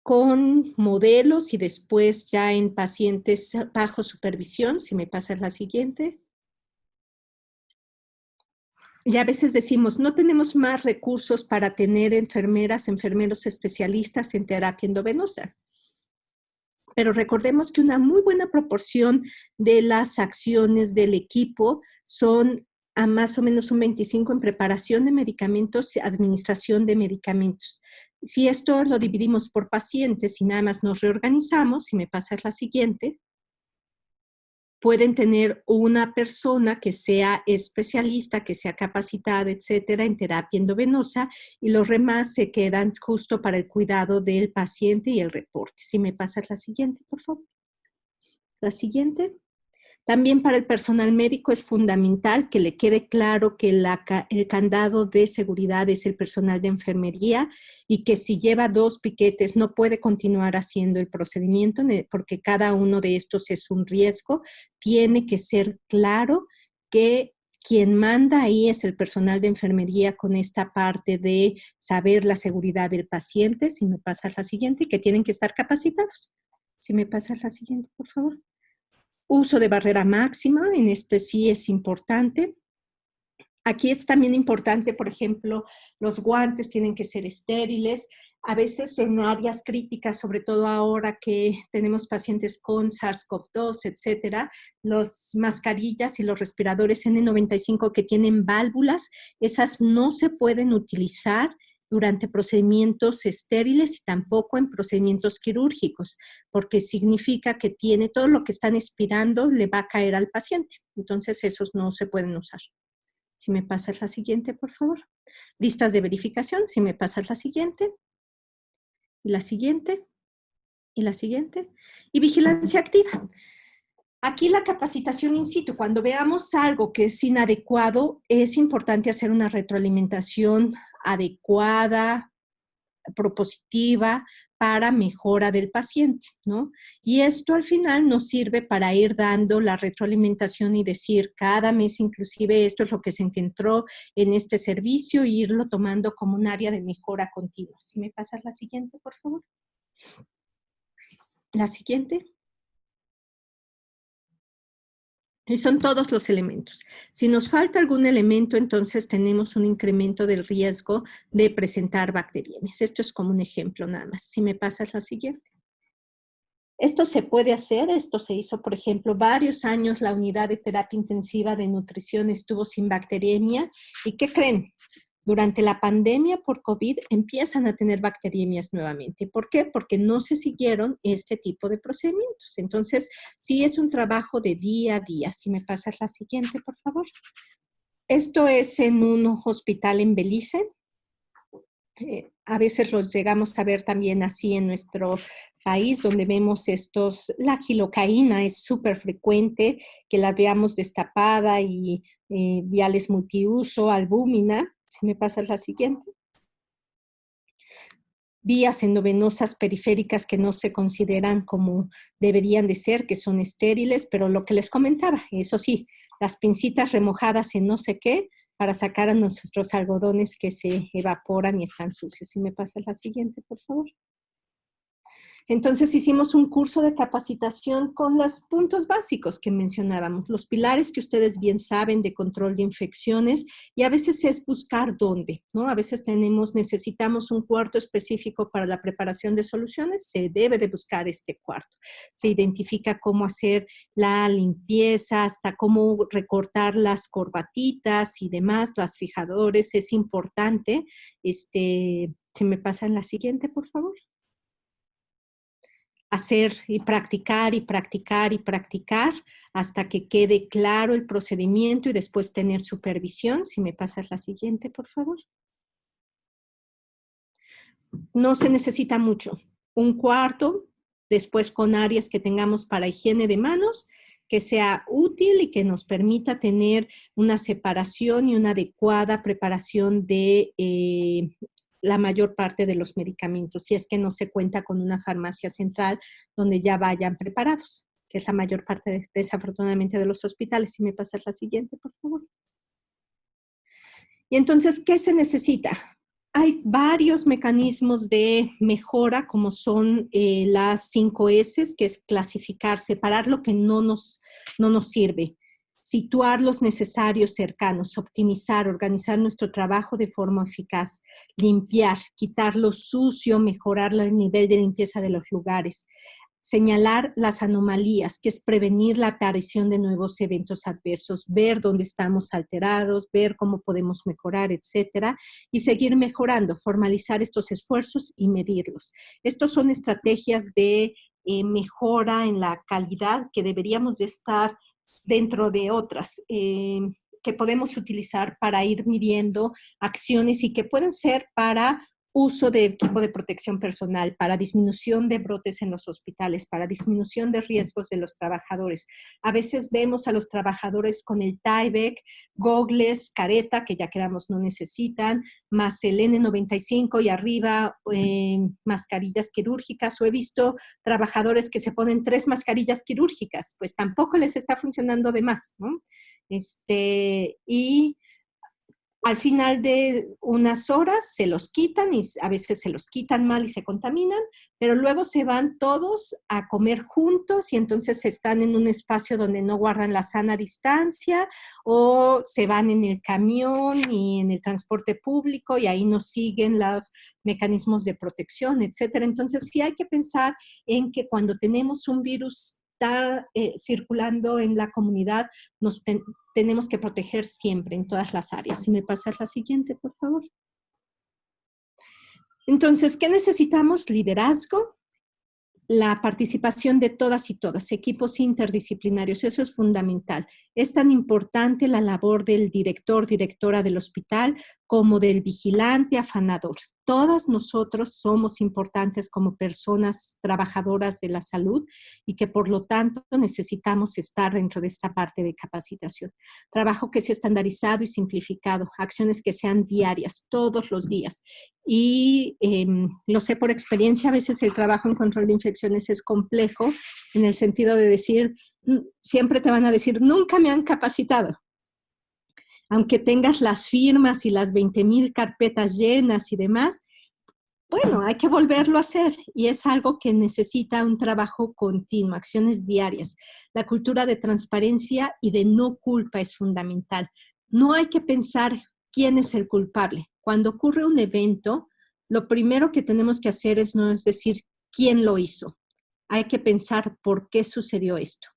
Con modelos y después ya en pacientes bajo supervisión. Si me pasas la siguiente. Y a veces decimos, no tenemos más recursos para tener enfermeras, enfermeros especialistas en terapia endovenosa. Pero recordemos que una muy buena proporción de las acciones del equipo son a más o menos un 25% en preparación de medicamentos y administración de medicamentos. Si esto lo dividimos por pacientes y nada más nos reorganizamos, si me pasas la siguiente, pueden tener una persona que sea especialista, que sea capacitada, etcétera, en terapia endovenosa y los demás se quedan justo para el cuidado del paciente y el reporte. Si me pasas la siguiente, por favor. La siguiente. También para el personal médico es fundamental que le quede claro que el candado de seguridad es el personal de enfermería y que si lleva 2 piquetes no puede continuar haciendo el procedimiento porque cada uno de estos es un riesgo. Tiene que ser claro que quien manda ahí es el personal de enfermería con esta parte de saber la seguridad del paciente. Si me pasas la siguiente, y que tienen que estar capacitados. Si me pasas la siguiente, por favor. Uso de barrera máxima, en este sí es importante. Aquí es también importante, por ejemplo, los guantes tienen que ser estériles. A veces en áreas críticas, sobre todo ahora que tenemos pacientes con SARS-CoV-2, etcétera, las mascarillas y los respiradores N95 que tienen válvulas, esas no se pueden utilizar durante procedimientos estériles y tampoco en procedimientos quirúrgicos, porque significa que tiene todo lo que están expirando, le va a caer al paciente. Entonces, esos no se pueden usar. Si me pasas la siguiente, por favor. Listas de verificación, si me pasas la siguiente. Y la siguiente. Y la siguiente. Y vigilancia activa. Aquí la capacitación in situ, cuando veamos algo que es inadecuado, es importante hacer una retroalimentación adecuada, propositiva, para mejora del paciente, ¿no? Y esto al final nos sirve para ir dando la retroalimentación y decir cada mes inclusive esto es lo que se encontró en este servicio e irlo tomando como un área de mejora continua. Si me pasas la siguiente, por favor. La siguiente. Y son todos los elementos. Si nos falta algún elemento, entonces tenemos un incremento del riesgo de presentar bacteriemias. Esto es como un ejemplo nada más. Si me pasas la siguiente. Esto se puede hacer, esto se hizo, por ejemplo, varios años la unidad de terapia intensiva de nutrición estuvo sin bacteriemia. ¿Y qué creen? Durante la pandemia por COVID empiezan a tener bacteriemias nuevamente. ¿Por qué? Porque no se siguieron este tipo de procedimientos. Entonces, sí es un trabajo de día a día. Si me pasas la siguiente, por favor. Esto es en un hospital en Belice. A veces los llegamos a ver también así en nuestro país, donde vemos la gilocaína es súper frecuente, que la veamos destapada y viales multiuso, albúmina. Si me pasas la siguiente. Vías endovenosas periféricas que no se consideran como deberían de ser, que son estériles, pero lo que les comentaba, eso sí, las pincitas remojadas en no sé qué, para sacar a nuestros algodones que se evaporan y están sucios. Si me pasa la siguiente, por favor. Entonces hicimos un curso de capacitación con los puntos básicos que mencionábamos, los pilares que ustedes bien saben de control de infecciones y a veces es buscar dónde, ¿no? A veces necesitamos un cuarto específico para la preparación de soluciones, se debe de buscar este cuarto. Se identifica cómo hacer la limpieza, hasta cómo recortar las corbatitas y demás, las fijadores, es importante. Se me pasa en la siguiente, por favor. Hacer y practicar y practicar y practicar hasta que quede claro el procedimiento y después tener supervisión. Si me pasas la siguiente, por favor. No se necesita mucho. Un cuarto, después con áreas que tengamos para higiene de manos, que sea útil y que nos permita tener una separación y una adecuada preparación de la mayor parte de los medicamentos, si es que no se cuenta con una farmacia central donde ya vayan preparados, que es la mayor parte, desafortunadamente, de los hospitales. Si me pasas la siguiente, por favor. Y entonces, ¿qué se necesita? Hay varios mecanismos de mejora, como son las 5 S, que es clasificar, separar lo que no nos sirve, situar los necesarios cercanos, optimizar, organizar nuestro trabajo de forma eficaz, limpiar, quitar lo sucio, mejorar el nivel de limpieza de los lugares, señalar las anomalías, que es prevenir la aparición de nuevos eventos adversos, ver dónde estamos alterados, ver cómo podemos mejorar, etcétera, y seguir mejorando, formalizar estos esfuerzos y medirlos. Estos son estrategias de mejora en la calidad que deberíamos de estar dentro de otras que podemos utilizar para ir midiendo acciones y que pueden ser para uso de equipo de protección personal, para disminución de brotes en los hospitales, para disminución de riesgos de los trabajadores. A veces vemos a los trabajadores con el Tyvek, gogles, careta, que ya quedamos no necesitan, más el N95 y arriba mascarillas quirúrgicas, o he visto trabajadores que se ponen 3 mascarillas quirúrgicas, pues tampoco les está funcionando de más, ¿no? Y al final de unas horas se los quitan y a veces se los quitan mal y se contaminan, pero luego se van todos a comer juntos y entonces están en un espacio donde no guardan la sana distancia, o se van en el camión y en el transporte público y ahí no siguen los mecanismos de protección, etcétera. Entonces sí hay que pensar en que cuando tenemos un virus está circulando en la comunidad, tenemos que proteger siempre en todas las áreas. Si me pasas la siguiente, por favor. Entonces, ¿qué necesitamos? Liderazgo, la participación de todas y todas, equipos interdisciplinarios, eso es fundamental. Es tan importante la labor del director, directora del hospital, como del vigilante, afanador. Todas nosotros somos importantes como personas trabajadoras de la salud y que por lo tanto necesitamos estar dentro de esta parte de capacitación. Trabajo que sea estandarizado y simplificado, acciones que sean diarias, todos los días. Y lo sé por experiencia, a veces el trabajo en control de infecciones es complejo en el sentido de decir, siempre te van a decir, nunca me han capacitado. Aunque tengas las firmas y las 20,000 carpetas llenas y demás, bueno, hay que volverlo a hacer y es algo que necesita un trabajo continuo, acciones diarias. La cultura de transparencia y de no culpa es fundamental. No hay que pensar quién es el culpable. Cuando ocurre un evento, lo primero que tenemos que hacer no es decir quién lo hizo. Hay que pensar por qué sucedió esto.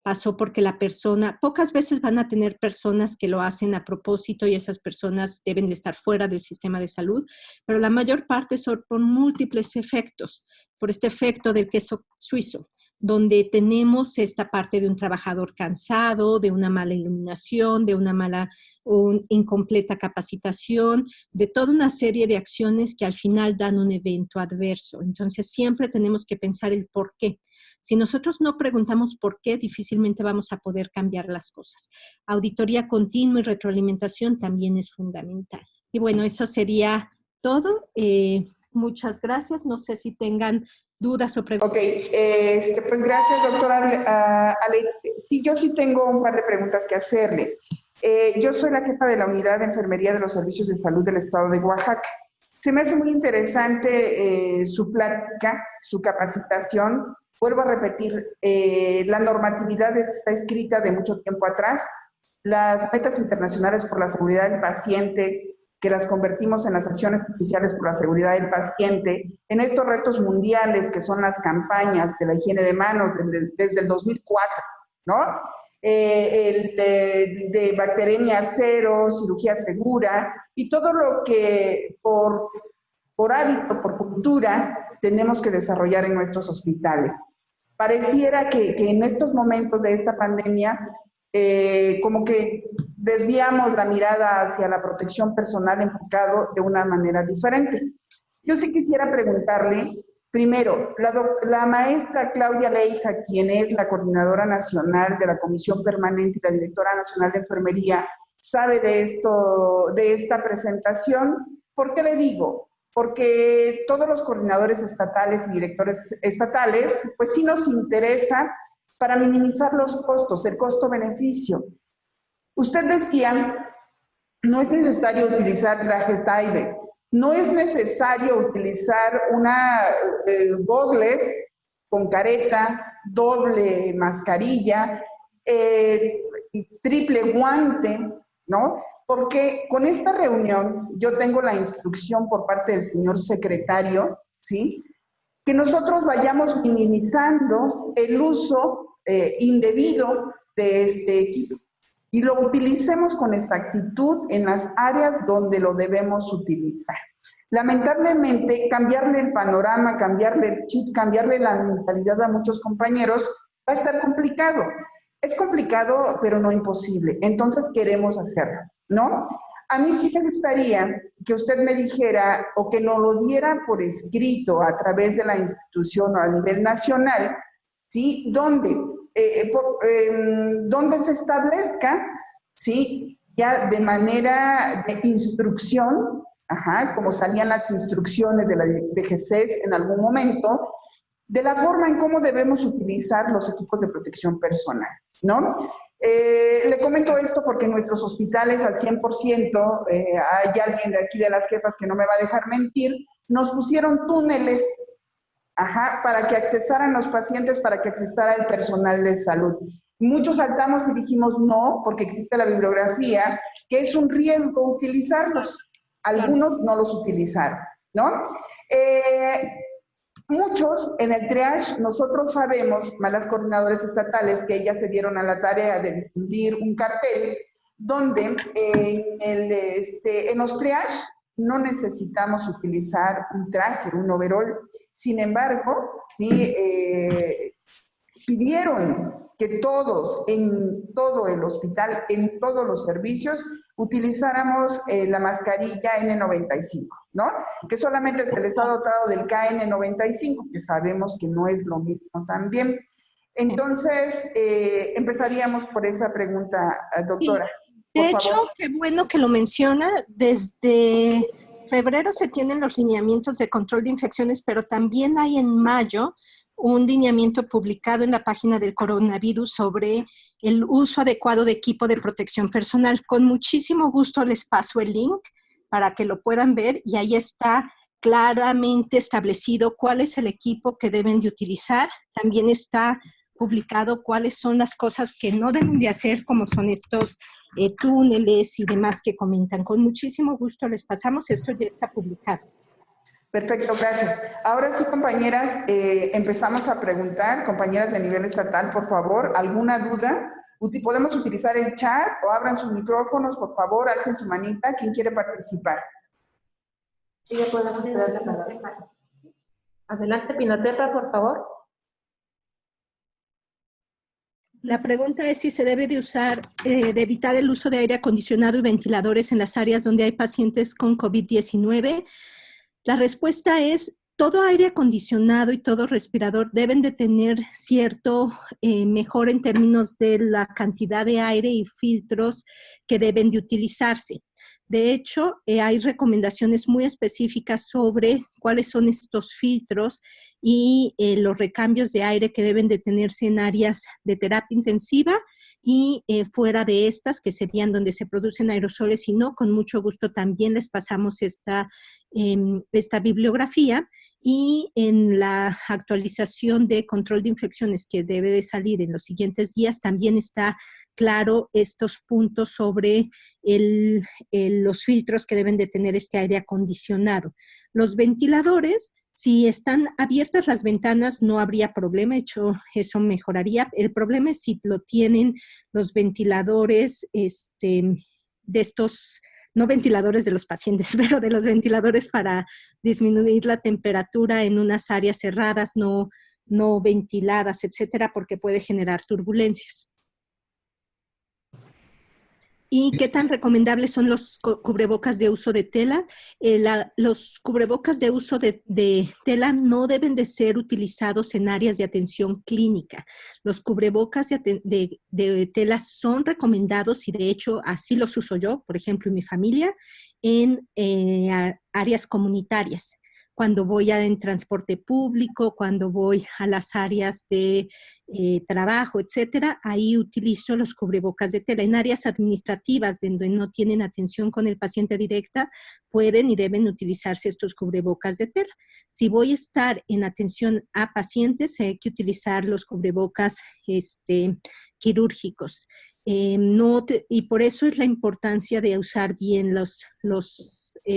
Pasó porque la persona, pocas veces van a tener personas que lo hacen a propósito y esas personas deben de estar fuera del sistema de salud, pero la mayor parte son por múltiples efectos, por este efecto del queso suizo, donde tenemos esta parte de un trabajador cansado, de una mala iluminación, de una mala o incompleta capacitación, de toda una serie de acciones que al final dan un evento adverso. Entonces siempre tenemos que pensar el por qué. Si nosotros no preguntamos por qué, difícilmente vamos a poder cambiar las cosas. Auditoría continua y retroalimentación también es fundamental. Y bueno, eso sería todo. Muchas gracias. No sé si tengan dudas o preguntas. Ok, pues gracias, doctora Ale. Sí, yo sí tengo un par de preguntas que hacerle. Yo soy la jefa de la Unidad de Enfermería de los Servicios de Salud del Estado de Oaxaca. Se me hace muy interesante su plática, su capacitación. Vuelvo a repetir, la normatividad está escrita de mucho tiempo atrás. Las metas internacionales por la seguridad del paciente, que las convertimos en las acciones especiales por la seguridad del paciente, en estos retos mundiales que son las campañas de la higiene de manos desde el 2004, ¿no? De bacteremia cero, cirugía segura, y todo lo que por hábito, por cultura, tenemos que desarrollar en nuestros hospitales. Pareciera que en estos momentos de esta pandemia, como que desviamos la mirada hacia la protección personal enfocado de una manera diferente. Yo sí quisiera preguntarle, primero, la maestra Claudia Leija, quien es la coordinadora nacional de la Comisión Permanente y la directora nacional de Enfermería, ¿sabe de esto, de esta presentación? ¿Por qué le digo? Porque todos los coordinadores estatales y directores estatales, pues sí nos interesa para minimizar los costos, el costo-beneficio. Usted decía, no es necesario utilizar trajes Tyvek, no es necesario utilizar gogles con careta, doble mascarilla, triple guante, ¿no? Porque con esta reunión yo tengo la instrucción por parte del señor secretario, ¿sí?, que nosotros vayamos minimizando el uso indebido de este equipo y lo utilicemos con exactitud en las áreas donde lo debemos utilizar. Lamentablemente, cambiarle el panorama, cambiarle el chip, cambiarle la mentalidad a muchos compañeros va a estar complicado. Es complicado, pero no imposible. Entonces queremos hacerlo, ¿no? A mí sí me gustaría que usted me dijera o que nos lo diera por escrito a través de la institución o a nivel nacional, ¿sí? Donde se establezca, ¿sí? Ya de manera de instrucción, ajá, como salían las instrucciones de la DGCES en algún momento, de la forma en cómo debemos utilizar los equipos de protección personal, ¿no? Le comento esto porque en nuestros hospitales al 100%, hay alguien de aquí de las jefas que no me va a dejar mentir, nos pusieron túneles, ajá, para que accesaran los pacientes, para que accesara el personal de salud. Muchos saltamos y dijimos no, porque existe la bibliografía, que es un riesgo utilizarlos. Algunos no los utilizaron, ¿no? Muchos en el triage, nosotros sabemos, malas coordinadoras estatales, que ellas se dieron a la tarea de difundir un cartel donde en los triage no necesitamos utilizar un traje, un overol. Sin embargo, sí pidieron que todos, en todo el hospital, en todos los servicios, utilizáramos la mascarilla N95, ¿no? Que solamente se les ha dotado del KN95, que sabemos que no es lo mismo también. Entonces, empezaríamos por esa pregunta, doctora. De hecho, qué bueno que lo menciona. Desde febrero se tienen los lineamientos de control de infecciones, pero también hay en mayo un lineamiento publicado en la página del coronavirus sobre el uso adecuado de equipo de protección personal. Con muchísimo gusto les paso el link para que lo puedan ver y ahí está claramente establecido cuál es el equipo que deben de utilizar. También está publicado cuáles son las cosas que no deben de hacer, como son estos túneles y demás que comentan. Con muchísimo gusto les pasamos, esto ya está publicado. Perfecto, gracias. Ahora sí, compañeras, empezamos a preguntar, compañeras de nivel estatal, por favor, ¿alguna duda? ¿Podemos utilizar el chat o abran sus micrófonos, por favor, alcen su manita, ¿quién quiere participar? Sí, ya podemos esperar la palabra. Adelante, Pinotepa, por favor. La pregunta es si se debe de usar, de evitar el uso de aire acondicionado y ventiladores en las áreas donde hay pacientes con COVID-19. La respuesta es, todo aire acondicionado y todo respirador deben de tener cierto mejor en términos de la cantidad de aire y filtros que deben de utilizarse. De hecho, hay recomendaciones muy específicas sobre cuáles son estos filtros y los recambios de aire que deben de tenerse en áreas de terapia intensiva y fuera de estas, que serían donde se producen aerosoles, y no, con mucho gusto también les pasamos esta bibliografía. Y en la actualización de control de infecciones que debe de salir en los siguientes días, también está claro estos puntos sobre los filtros que deben de tener este aire acondicionado. Los ventiladores, si están abiertas las ventanas, no habría problema, de hecho, eso mejoraría. El problema es si lo tienen los ventiladores de estos, no ventiladores de los pacientes, pero de los ventiladores para disminuir la temperatura en unas áreas cerradas, no ventiladas, etcétera, porque puede generar turbulencias. ¿Y qué tan recomendables son los cubrebocas de uso de tela? Los cubrebocas de uso de tela no deben de ser utilizados en áreas de atención clínica. Los cubrebocas de tela son recomendados y de hecho así los uso yo, por ejemplo, en mi familia, en áreas comunitarias. Cuando voy en transporte público, cuando voy a las áreas de trabajo, etcétera, ahí utilizo los cubrebocas de tela. En áreas administrativas donde no tienen atención con el paciente directa, pueden y deben utilizarse estos cubrebocas de tela. Si voy a estar en atención a pacientes, hay que utilizar los cubrebocas quirúrgicos. Y por eso es la importancia de usar bien los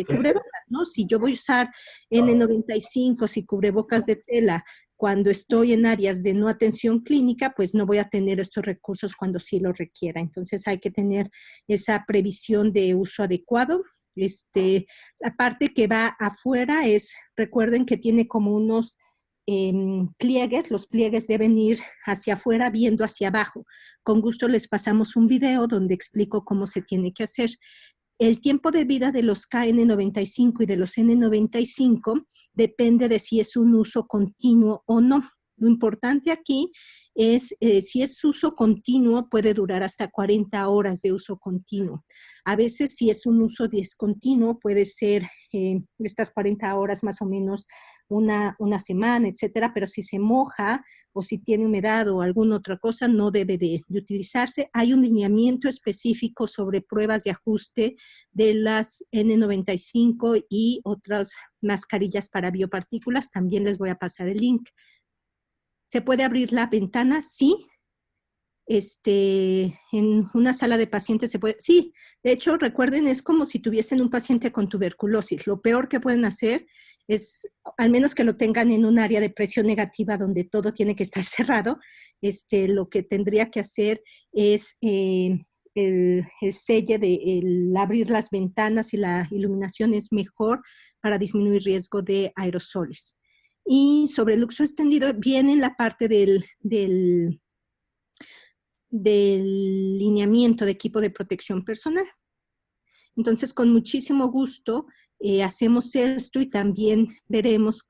cubrebocas, ¿no? Si yo voy a usar N95 y cubrebocas de tela cuando estoy en áreas de no atención clínica, pues no voy a tener estos recursos cuando sí lo requiera. Entonces hay que tener esa previsión de uso adecuado. La parte que va afuera recuerden que tiene como unos pliegues, los pliegues deben ir hacia afuera viendo hacia abajo. Con gusto les pasamos un video donde explico cómo se tiene que hacer. El tiempo de vida de los KN95 y de los N95 depende de si es un uso continuo o no. Lo importante aquí es, si es uso continuo, puede durar hasta 40 horas de uso continuo. A veces, si es un uso discontinuo, puede ser estas 40 horas más o menos una semana, etcétera, pero si se moja o si tiene humedad o alguna otra cosa, no debe de utilizarse. Hay un lineamiento específico sobre pruebas de ajuste de las N95 y otras mascarillas para biopartículas. También les voy a pasar el link. ¿Se puede abrir la ventana? Sí. En una sala de pacientes se puede... Sí, de hecho, recuerden, es como si tuviesen un paciente con tuberculosis. Lo peor que pueden hacer es, al menos que lo tengan en un área de presión negativa donde todo tiene que estar cerrado, lo que tendría que hacer es el selle el abrir las ventanas y la iluminación es mejor para disminuir riesgo de aerosoles. Y sobre el uso extendido viene en la parte del lineamiento de equipo de protección personal. Entonces, con muchísimo gusto hacemos esto y también veremos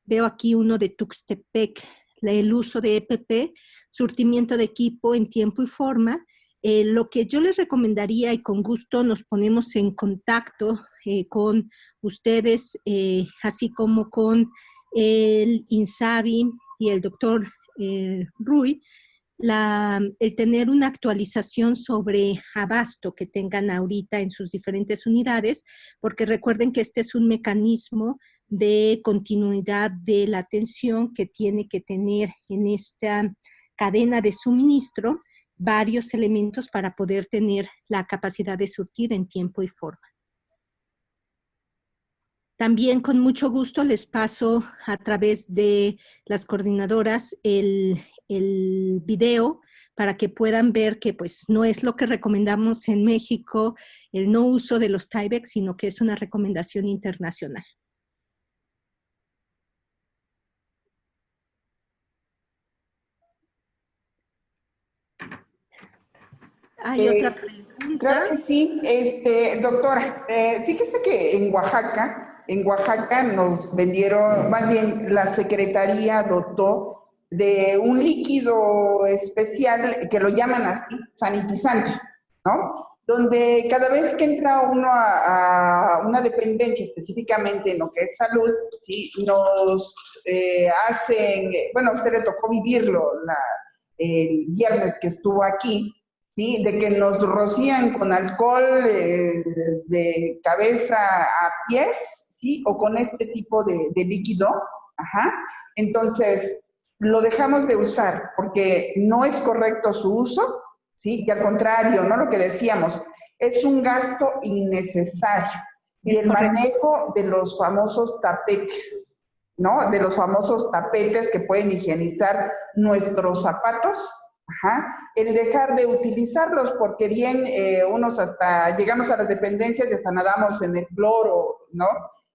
veo aquí uno de Tuxtepec, el uso de EPP, surtimiento de equipo en tiempo y forma. Lo que yo les recomendaría, y con gusto nos ponemos en contacto con ustedes, así como con el INSABI y el doctor Rui, el tener una actualización sobre abasto que tengan ahorita en sus diferentes unidades, porque recuerden que este es un mecanismo de continuidad de la atención que tiene que tener en esta cadena de suministro varios elementos para poder tener la capacidad de surtir en tiempo y forma. También con mucho gusto les paso a través de las coordinadoras el video para que puedan ver que pues no es lo que recomendamos en México, el no uso de los Tyvek, sino que es una recomendación internacional. Hay otra pregunta. Claro que sí, doctora, fíjese que en Oaxaca nos vendieron, más bien la Secretaría dotó de un líquido especial que lo llaman así, sanitizante, ¿no? Donde cada vez que entra uno a una dependencia, específicamente en lo que es salud, ¿sí? Nos hacen, bueno, a usted le tocó vivirlo el viernes que estuvo aquí, ¿sí? De que nos rocían con alcohol de cabeza a pies, ¿sí? O con este tipo de líquido, ajá. Entonces, lo dejamos de usar porque no es correcto su uso, ¿sí? Y al contrario, ¿no? Lo que decíamos, es un gasto innecesario. Y el manejo de los famosos tapetes, ¿no? De los famosos tapetes que pueden higienizar nuestros zapatos, ajá, el dejar de utilizarlos, porque bien unos hasta llegamos a las dependencias y hasta nadamos en el cloro, ¿no?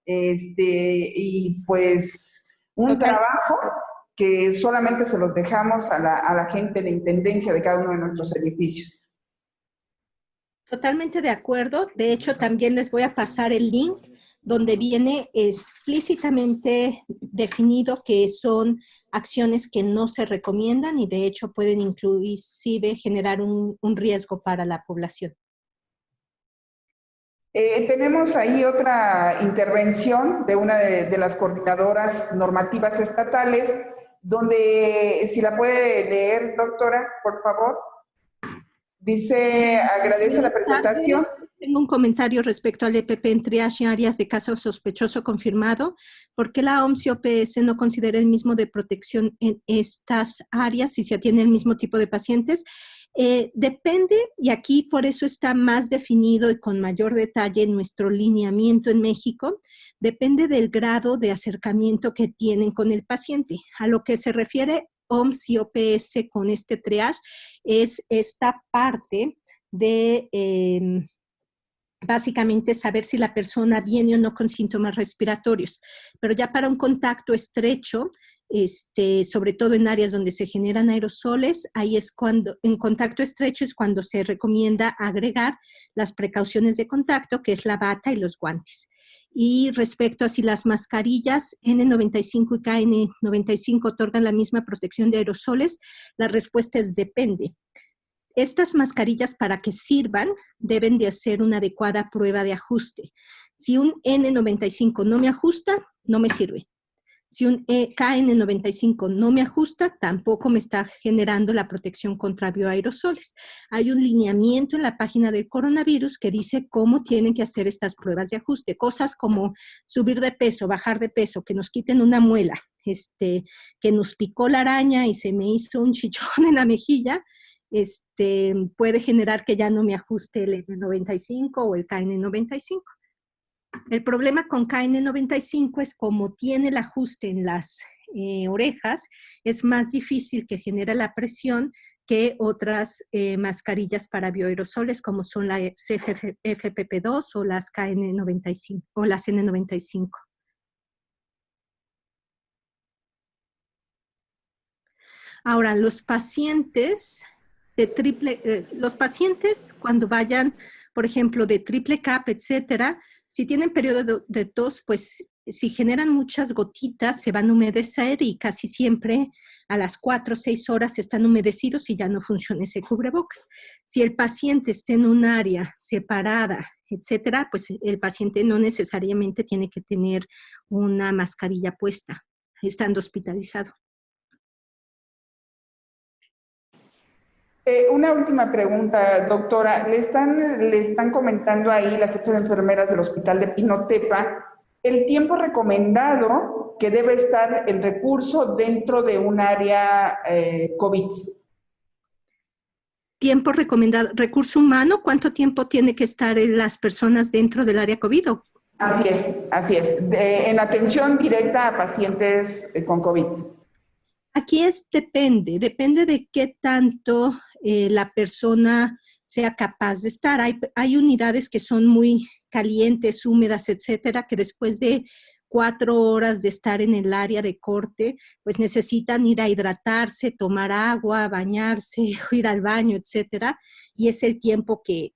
Y pues un trabajo que solamente se los dejamos a la gente de intendencia de cada uno de nuestros edificios. Totalmente de acuerdo. De hecho, también les voy a pasar el link donde viene explícitamente definido que son acciones que no se recomiendan y de hecho pueden inclusive generar un riesgo para la población. Tenemos ahí otra intervención de una de las coordinadoras normativas estatales, donde, si la puede leer, doctora, por favor. Dice, agradece la presentación. Tengo un comentario respecto al EPP en triage y áreas de caso sospechoso confirmado. ¿Por qué la OMS y OPS no considera el mismo de protección en estas áreas si se atiende el mismo tipo de pacientes? Depende, y aquí por eso está más definido y con mayor detalle en nuestro lineamiento en México, depende del grado de acercamiento que tienen con el paciente. A lo que se refiere OMS y OPS con este triage es esta parte de básicamente saber si la persona viene o no con síntomas respiratorios. Pero ya para un contacto estrecho, sobre todo en áreas donde se generan aerosoles. Ahí es cuando, en contacto estrecho, es cuando se recomienda agregar las precauciones de contacto, que es la bata y los guantes. Y respecto a si las mascarillas N95 y KN95 otorgan la misma protección de aerosoles, la respuesta es depende. Estas mascarillas, para que sirvan, deben de hacer una adecuada prueba de ajuste. Si un N95 no me ajusta, no me sirve. Si un KN95 no me ajusta, tampoco me está generando la protección contra bioaerosoles. Hay un lineamiento en la página del coronavirus que dice cómo tienen que hacer estas pruebas de ajuste. Cosas como subir de peso, bajar de peso, que nos quiten una muela, que nos picó la araña y se me hizo un chichón en la mejilla, puede generar que ya no me ajuste el N95 o el KN95. El problema con KN95 es como tiene el ajuste en las orejas, es más difícil que genera la presión que otras mascarillas para bioaerosoles como son la FFP2 o las KN95 o las N95. Ahora, los pacientes cuando vayan, por ejemplo, de triple cap, etcétera, si tienen periodo de tos, pues si generan muchas gotitas, se van a humedecer y casi siempre a las 4 o 6 horas están humedecidos y ya no funciona ese cubrebocas. Si el paciente está en un área separada, etcétera, pues el paciente no necesariamente tiene que tener una mascarilla puesta, estando hospitalizado. Una última pregunta, doctora. Le están comentando ahí la jefa de enfermeras del Hospital de Pinotepa el tiempo recomendado que debe estar el recurso dentro de un área COVID. Tiempo recomendado, recurso humano, ¿cuánto tiempo tiene que estar las personas dentro del área COVID? Así es. En atención directa a pacientes con COVID. Aquí depende de qué tanto la persona sea capaz de estar. Hay unidades que son muy calientes, húmedas, etcétera, que después de 4 horas de estar en el área de corte, pues necesitan ir a hidratarse, tomar agua, bañarse, ir al baño, etcétera, y es el tiempo que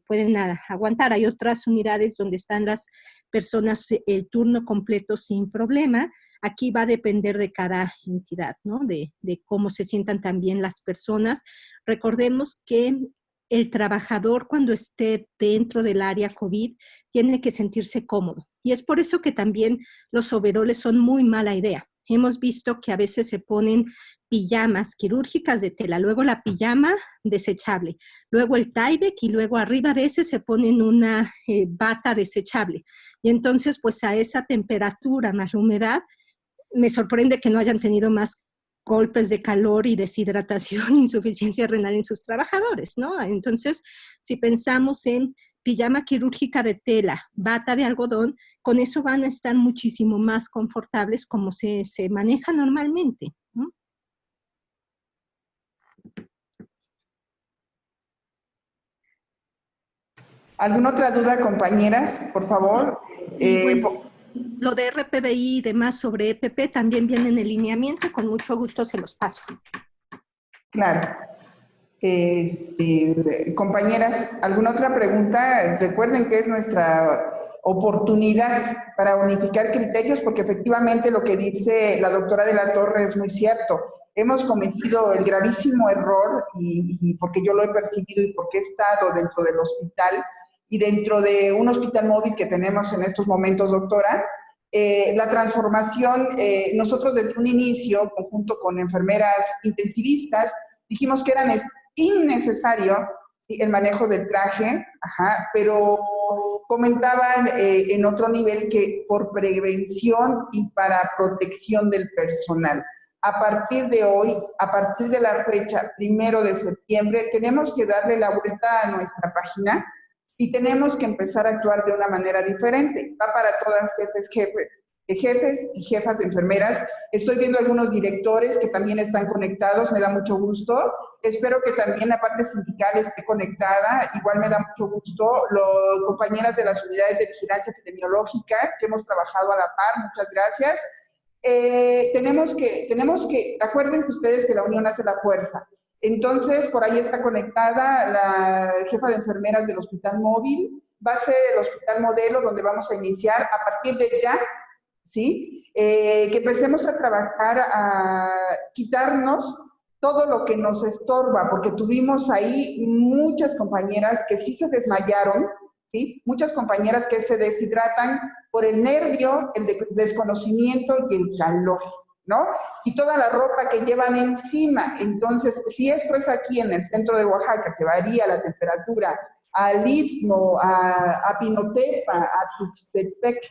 pueden aguantar. Hay otras unidades donde están las personas el turno completo sin problema. Aquí va a depender de cada entidad, ¿no? De cómo se sientan también las personas. Recordemos que el trabajador, cuando esté dentro del área COVID, tiene que sentirse cómodo. Y es por eso que también los overoles son muy mala idea. Hemos visto que a veces se ponen pijamas quirúrgicas de tela, luego la pijama desechable, luego el Tyvek y luego arriba de ese se ponen una bata desechable. Y entonces, pues a esa temperatura más la humedad, me sorprende que no hayan tenido más golpes de calor y deshidratación, insuficiencia renal en sus trabajadores, ¿no? Entonces, si pensamos en pijama quirúrgica de tela, bata de algodón, con eso van a estar muchísimo más confortables como se maneja normalmente, ¿no? ¿Alguna otra duda, compañeras? Por favor. Bueno, lo de RPBI y demás sobre EPP también viene en el lineamiento, con mucho gusto se los paso. Claro. Compañeras, ¿alguna otra pregunta? Recuerden que es nuestra oportunidad para unificar criterios, porque efectivamente lo que dice la doctora de la Torre es muy cierto. Hemos cometido el gravísimo error, y porque yo lo he percibido y porque he estado dentro del hospital y dentro de un hospital móvil que tenemos en estos momentos, doctora, la transformación, nosotros desde un inicio, junto con enfermeras intensivistas, dijimos que era innecesario el manejo del traje, pero comentaban en otro nivel que por prevención y para protección del personal. A partir de hoy, a partir de la fecha 1 de septiembre, tenemos que darle la vuelta a nuestra página y tenemos que empezar a actuar de una manera diferente. Va para todas jefes y jefas de enfermeras. Estoy viendo algunos directores que también están conectados, me da mucho gusto. Espero que también la parte sindical esté conectada, igual me da mucho gusto. Los compañeras de las unidades de vigilancia epidemiológica que hemos trabajado a la par, muchas gracias. acuérdense ustedes que la unión hace la fuerza. Entonces, por ahí está conectada la jefa de enfermeras del hospital móvil, va a ser el hospital modelo donde vamos a iniciar a partir de ya, ¿sí? Que empecemos a trabajar, a quitarnos todo lo que nos estorba, porque tuvimos ahí muchas compañeras que sí se desmayaron, ¿sí? Muchas compañeras que se deshidratan por el nervio, el desconocimiento y el calor, ¿no? Y toda la ropa que llevan encima. Entonces, si esto es aquí en el centro de Oaxaca, que varía la temperatura, al Istmo, a Pinotepa, a Tuxtepec,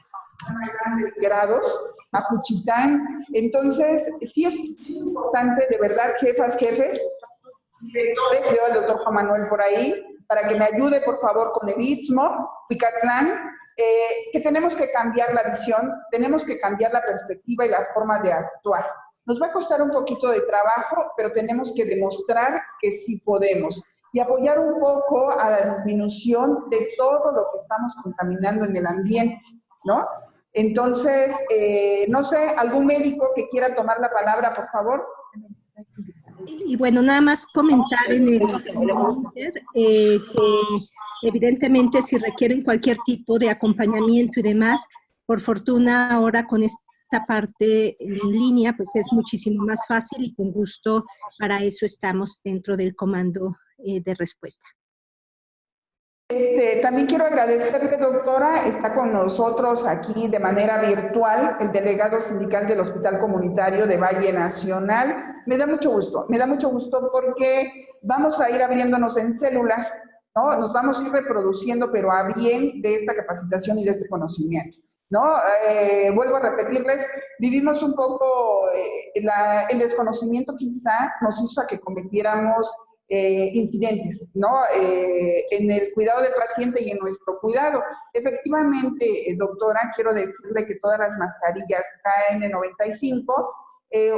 a grandes grados, a Juchitán. Entonces, sí es importante, de verdad, jefes, directores, veo al doctor Juan Manuel por ahí, para que me ayude, por favor, con el Istmo, Picatlán, que tenemos que cambiar la visión, tenemos que cambiar la perspectiva y la forma de actuar. Nos va a costar un poquito de trabajo, pero tenemos que demostrar que sí podemos y apoyar un poco a la disminución de todo lo que estamos contaminando en el ambiente, ¿no? Entonces, no sé, algún médico que quiera tomar la palabra, por favor. Y bueno, nada más comentar en el Twitter que evidentemente si requieren cualquier tipo de acompañamiento y demás, por fortuna ahora con esta parte en línea, pues es muchísimo más fácil y con gusto para eso estamos dentro del comando de respuesta. También quiero agradecerle, doctora, está con nosotros aquí de manera virtual el delegado sindical del Hospital Comunitario de Valle Nacional. Me da mucho gusto porque vamos a ir abriéndonos en células, ¿no? Nos vamos a ir reproduciendo, pero a bien de esta capacitación y de este conocimiento, ¿no? Vuelvo a repetirles, vivimos un poco, el desconocimiento quizá nos hizo a que cometiéramos incidentes, ¿no? En el cuidado del paciente y en nuestro cuidado. Efectivamente, doctora, quiero decirle que todas las mascarillas KN95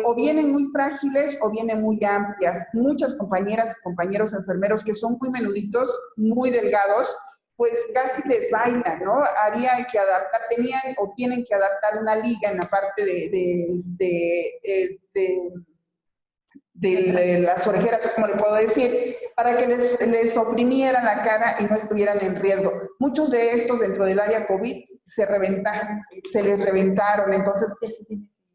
o vienen muy frágiles o vienen muy amplias. Muchas compañeras y compañeros enfermeros que son muy menuditos, muy delgados, pues casi les bailan, ¿no? Había que adaptar, tenían o tienen que adaptar una liga en la parte de las orejeras, como le puedo decir, para que les oprimieran la cara y no estuvieran en riesgo. Muchos de estos dentro del área COVID se les reventaron, entonces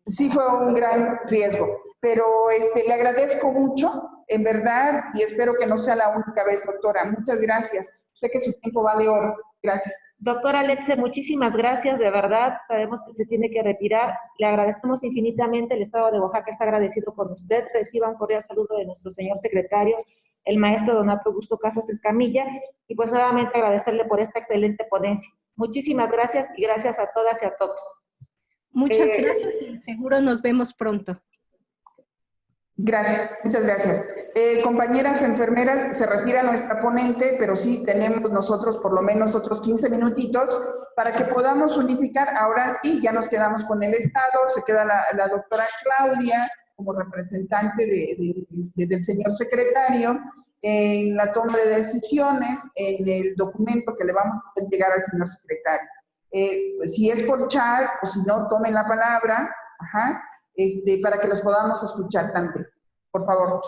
sí fue un gran riesgo. Pero le agradezco mucho, en verdad, y espero que no sea la única vez, doctora. Muchas gracias. Sé que su tiempo vale oro. Gracias. Doctora Alexe, muchísimas gracias, de verdad, sabemos que se tiene que retirar, le agradecemos infinitamente, el Estado de Oaxaca está agradecido con usted, reciba un cordial saludo de nuestro señor secretario, el maestro Donato Augusto Casas Escamilla, y pues nuevamente agradecerle por esta excelente ponencia. Muchísimas gracias y gracias a todas y a todos. Muchas gracias y seguro nos vemos pronto. Gracias, muchas gracias. Compañeras enfermeras, se retira nuestra ponente, pero sí tenemos nosotros por lo menos otros 15 minutitos para que podamos unificar. Ahora sí, ya nos quedamos con el Estado, se queda la doctora Claudia como representante del señor secretario en la toma de decisiones, en el documento que le vamos a hacer llegar al señor secretario. Si es por chat o si no, tomen la palabra, para que los podamos escuchar también. Por favor.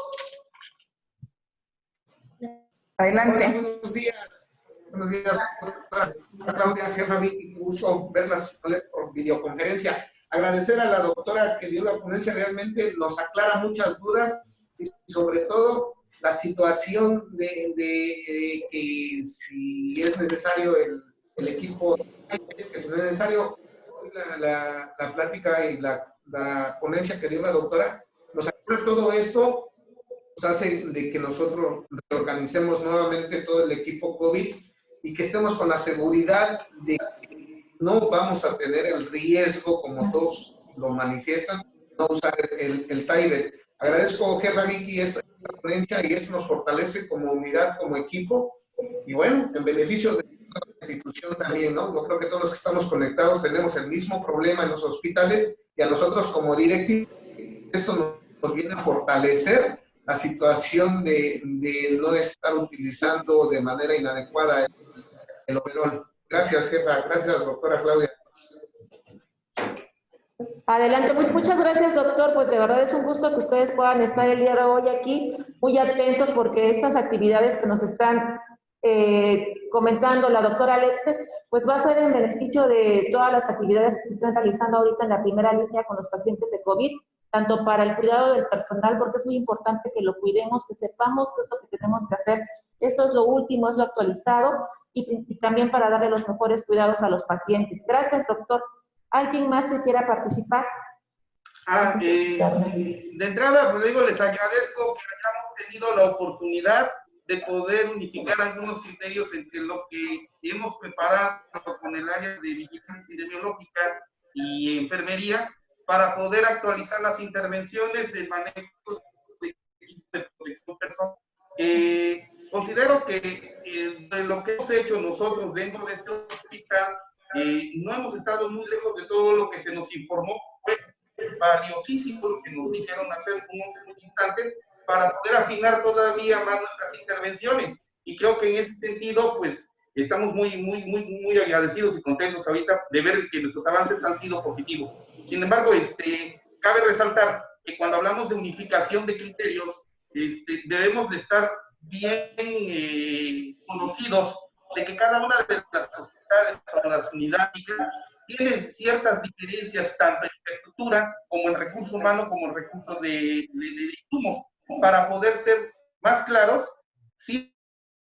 Adelante. Hola, buenos días. Buenos días, doctora Claudia, jefa Vicky, qué gusto verlas por videoconferencia. Agradecer a la doctora que dio la ponencia, realmente nos aclara muchas dudas y sobre todo la situación de que si es necesario el equipo, que si no es necesario, la plática y la ponencia que dio la doctora, nos aclara todo esto, nos hace de que nosotros reorganicemos nuevamente todo el equipo COVID y que estemos con la seguridad de que no vamos a tener el riesgo, como todos lo manifiestan, no usar el TAIBET. Agradezco, jefa Vicky, esta ponencia y esto nos fortalece como unidad, como equipo y bueno, en beneficio de la institución también, ¿no? Yo creo que todos los que estamos conectados tenemos el mismo problema en los hospitales y a nosotros como directivos esto nos viene a fortalecer la situación de no estar utilizando de manera inadecuada el overol. Gracias, jefa. Gracias, doctora Claudia. Adelante, muchas gracias, doctor. Pues de verdad es un gusto que ustedes puedan estar el día de hoy aquí, muy atentos, porque estas actividades que nos están comentando la doctora Alexe, pues va a ser en beneficio de todas las actividades que se están realizando ahorita en la primera línea con los pacientes de COVID, tanto para el cuidado del personal, porque es muy importante que lo cuidemos, que sepamos qué es lo que tenemos que hacer. Eso es lo último, es lo actualizado, y también para darle los mejores cuidados a los pacientes. Gracias, doctor. ¿Alguien más que quiera participar? De entrada, pues digo, les agradezco que hayamos tenido la oportunidad de poder unificar algunos criterios entre lo que hemos preparado con el área de vigilancia epidemiológica y enfermería para poder actualizar las intervenciones de manejo de protección personal. Considero que de lo que hemos hecho nosotros dentro de este hospital, no hemos estado muy lejos de todo lo que se nos informó. Fue valiosísimo lo que nos dijeron hace unos instantes para poder afinar todavía más nuestras intervenciones. Y creo que en este sentido, pues, estamos muy agradecidos y contentos ahorita de ver que nuestros avances han sido positivos. Sin embargo, cabe resaltar que cuando hablamos de unificación de criterios, debemos de estar bien conocidos de que cada una de las hospitales o las unidades tienen ciertas diferencias tanto en infraestructura como en recurso humano como en recursos de insumos. Para poder ser más claros, sí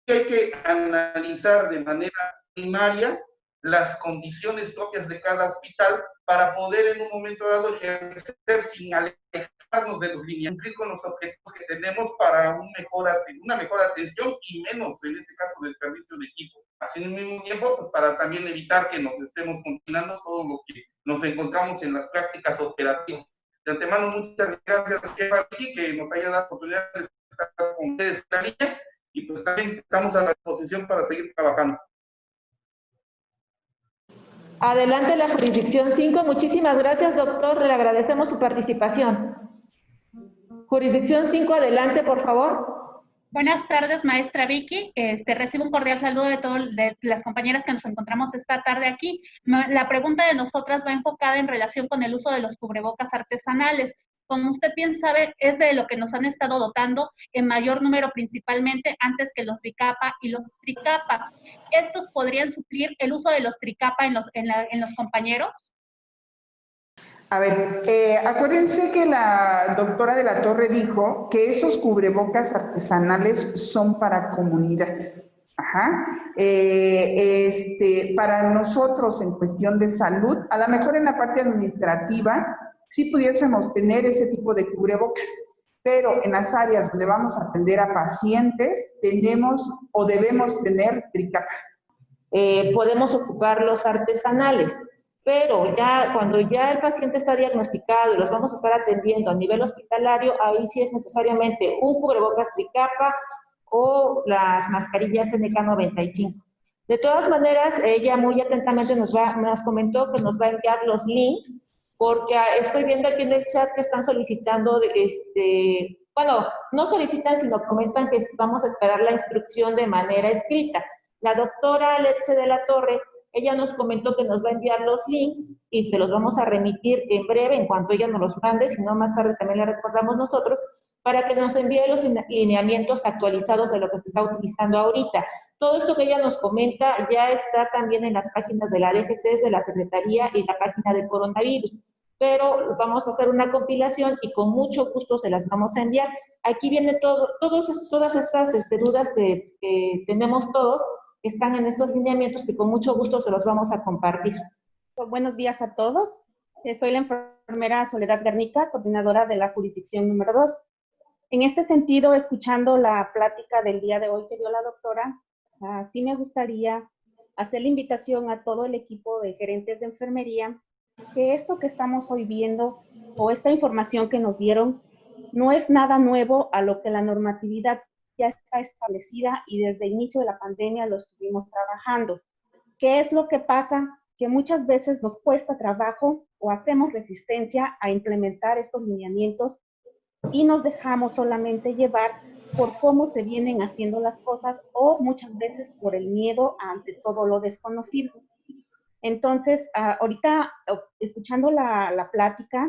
hay que analizar de manera primaria las condiciones propias de cada hospital para poder en un momento dado ejercer sin alejarnos de los líneas, cumplir con los objetivos que tenemos para una mejor atención y menos, en este caso, desperdicio de equipo. Así en el mismo tiempo, pues para también evitar que nos estemos confinando todos los que nos encontramos en las prácticas operativas. De antemano, muchas gracias, jefa, que nos haya dado la oportunidad de estar con ustedes en la línea y pues también estamos a la disposición para seguir trabajando. Adelante la jurisdicción 5. Muchísimas gracias, doctor. Le agradecemos su participación. Jurisdicción 5, adelante, por favor. Buenas tardes, maestra Vicky. Recibo un cordial saludo de las compañeras que nos encontramos esta tarde aquí. La pregunta de nosotras va enfocada en relación con el uso de los cubrebocas artesanales. Como usted bien sabe, es de lo que nos han estado dotando en mayor número, principalmente antes que los bicapa y los tricapa. ¿Estos podrían suplir el uso de los tricapa en los compañeros? A ver, acuérdense que la doctora de la Torre dijo que esos cubrebocas artesanales son para comunidad. Ajá. Para nosotros en cuestión de salud, a lo mejor en la parte administrativa, sí pudiésemos tener ese tipo de cubrebocas, pero en las áreas donde vamos a atender a pacientes, tenemos o debemos tener tricapa. Podemos ocupar los artesanales, pero ya cuando ya el paciente está diagnosticado y los vamos a estar atendiendo a nivel hospitalario, ahí sí es necesariamente un cubrebocas tricapa o las mascarillas NK95. De todas maneras, ella muy atentamente nos comentó que nos va a enviar los links, porque estoy viendo aquí en el chat que están solicitando, bueno, no solicitan, sino comentan que vamos a esperar la instrucción de manera escrita. La doctora Alexe de la Torre, ella nos comentó que nos va a enviar los links y se los vamos a remitir en breve, en cuanto ella nos los mande, si no más tarde también le recordamos nosotros, para que nos envíe los lineamientos actualizados de lo que se está utilizando ahorita. Todo esto que ella nos comenta ya está también en las páginas de la DGC, de la Secretaría y la página del coronavirus, pero vamos a hacer una compilación y con mucho gusto se las vamos a enviar. Aquí viene todas estas dudas que tenemos todos, que están en estos lineamientos, que con mucho gusto se los vamos a compartir. Buenos días a todos. Soy la enfermera Soledad Garnica, coordinadora de la jurisdicción número 2. En este sentido, escuchando la plática del día de hoy que dio la doctora, sí me gustaría hacer la invitación a todo el equipo de gerentes de enfermería que esto que estamos hoy viendo o esta información que nos dieron no es nada nuevo a lo que la normatividad ya está establecida y desde el inicio de la pandemia lo estuvimos trabajando. ¿Qué es lo que pasa? Que muchas veces nos cuesta trabajo o hacemos resistencia a implementar estos lineamientos y nos dejamos solamente llevar por cómo se vienen haciendo las cosas o muchas veces por el miedo ante todo lo desconocido. Entonces, ahorita, escuchando la plática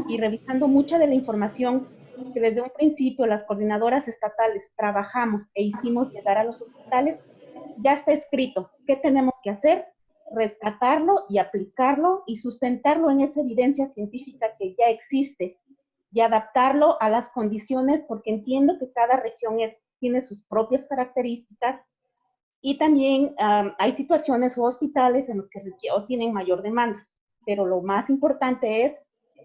y revisando mucha de la información que desde un principio las coordinadoras estatales trabajamos e hicimos llegar a los hospitales, ya está escrito qué tenemos que hacer, rescatarlo y aplicarlo y sustentarlo en esa evidencia científica que ya existe y adaptarlo a las condiciones, porque entiendo que cada región tiene sus propias características y también hay situaciones o hospitales en los que tienen mayor demanda, pero lo más importante es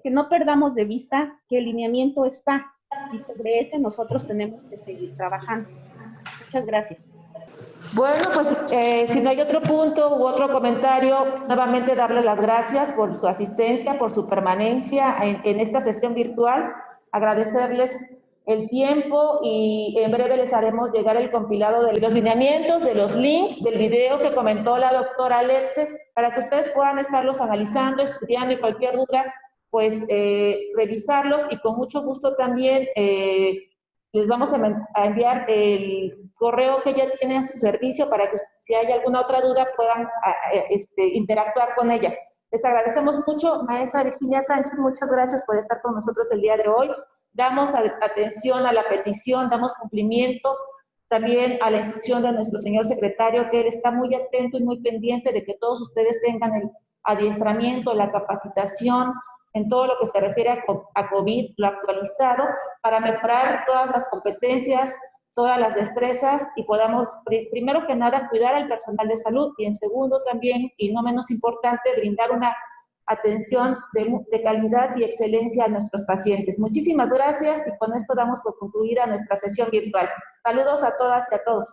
que no perdamos de vista que el lineamiento está y sobre ese nosotros tenemos que seguir trabajando. Muchas gracias. Bueno, pues si no hay otro punto u otro comentario, nuevamente darle las gracias por su asistencia, por su permanencia en esta sesión virtual, agradecerles el tiempo y en breve les haremos llegar el compilado de los lineamientos, de los links, del video que comentó la doctora Letze, para que ustedes puedan estarlos analizando, estudiando y cualquier duda, pues revisarlos y con mucho gusto también les vamos a enviar el correo que ella tiene a su servicio para que si hay alguna otra duda puedan interactuar con ella. Les agradecemos mucho, maestra Virginia Sánchez, muchas gracias por estar con nosotros el día de hoy. Damos atención a la petición, damos cumplimiento también a la instrucción de nuestro señor secretario, que él está muy atento y muy pendiente de que todos ustedes tengan el adiestramiento, la capacitación, en todo lo que se refiere a COVID, lo actualizado, para mejorar todas las competencias, todas las destrezas y podamos, primero que nada, cuidar al personal de salud y en segundo también, y no menos importante, brindar una atención de calidad y excelencia a nuestros pacientes. Muchísimas gracias y con esto damos por concluida nuestra sesión virtual. Saludos a todas y a todos.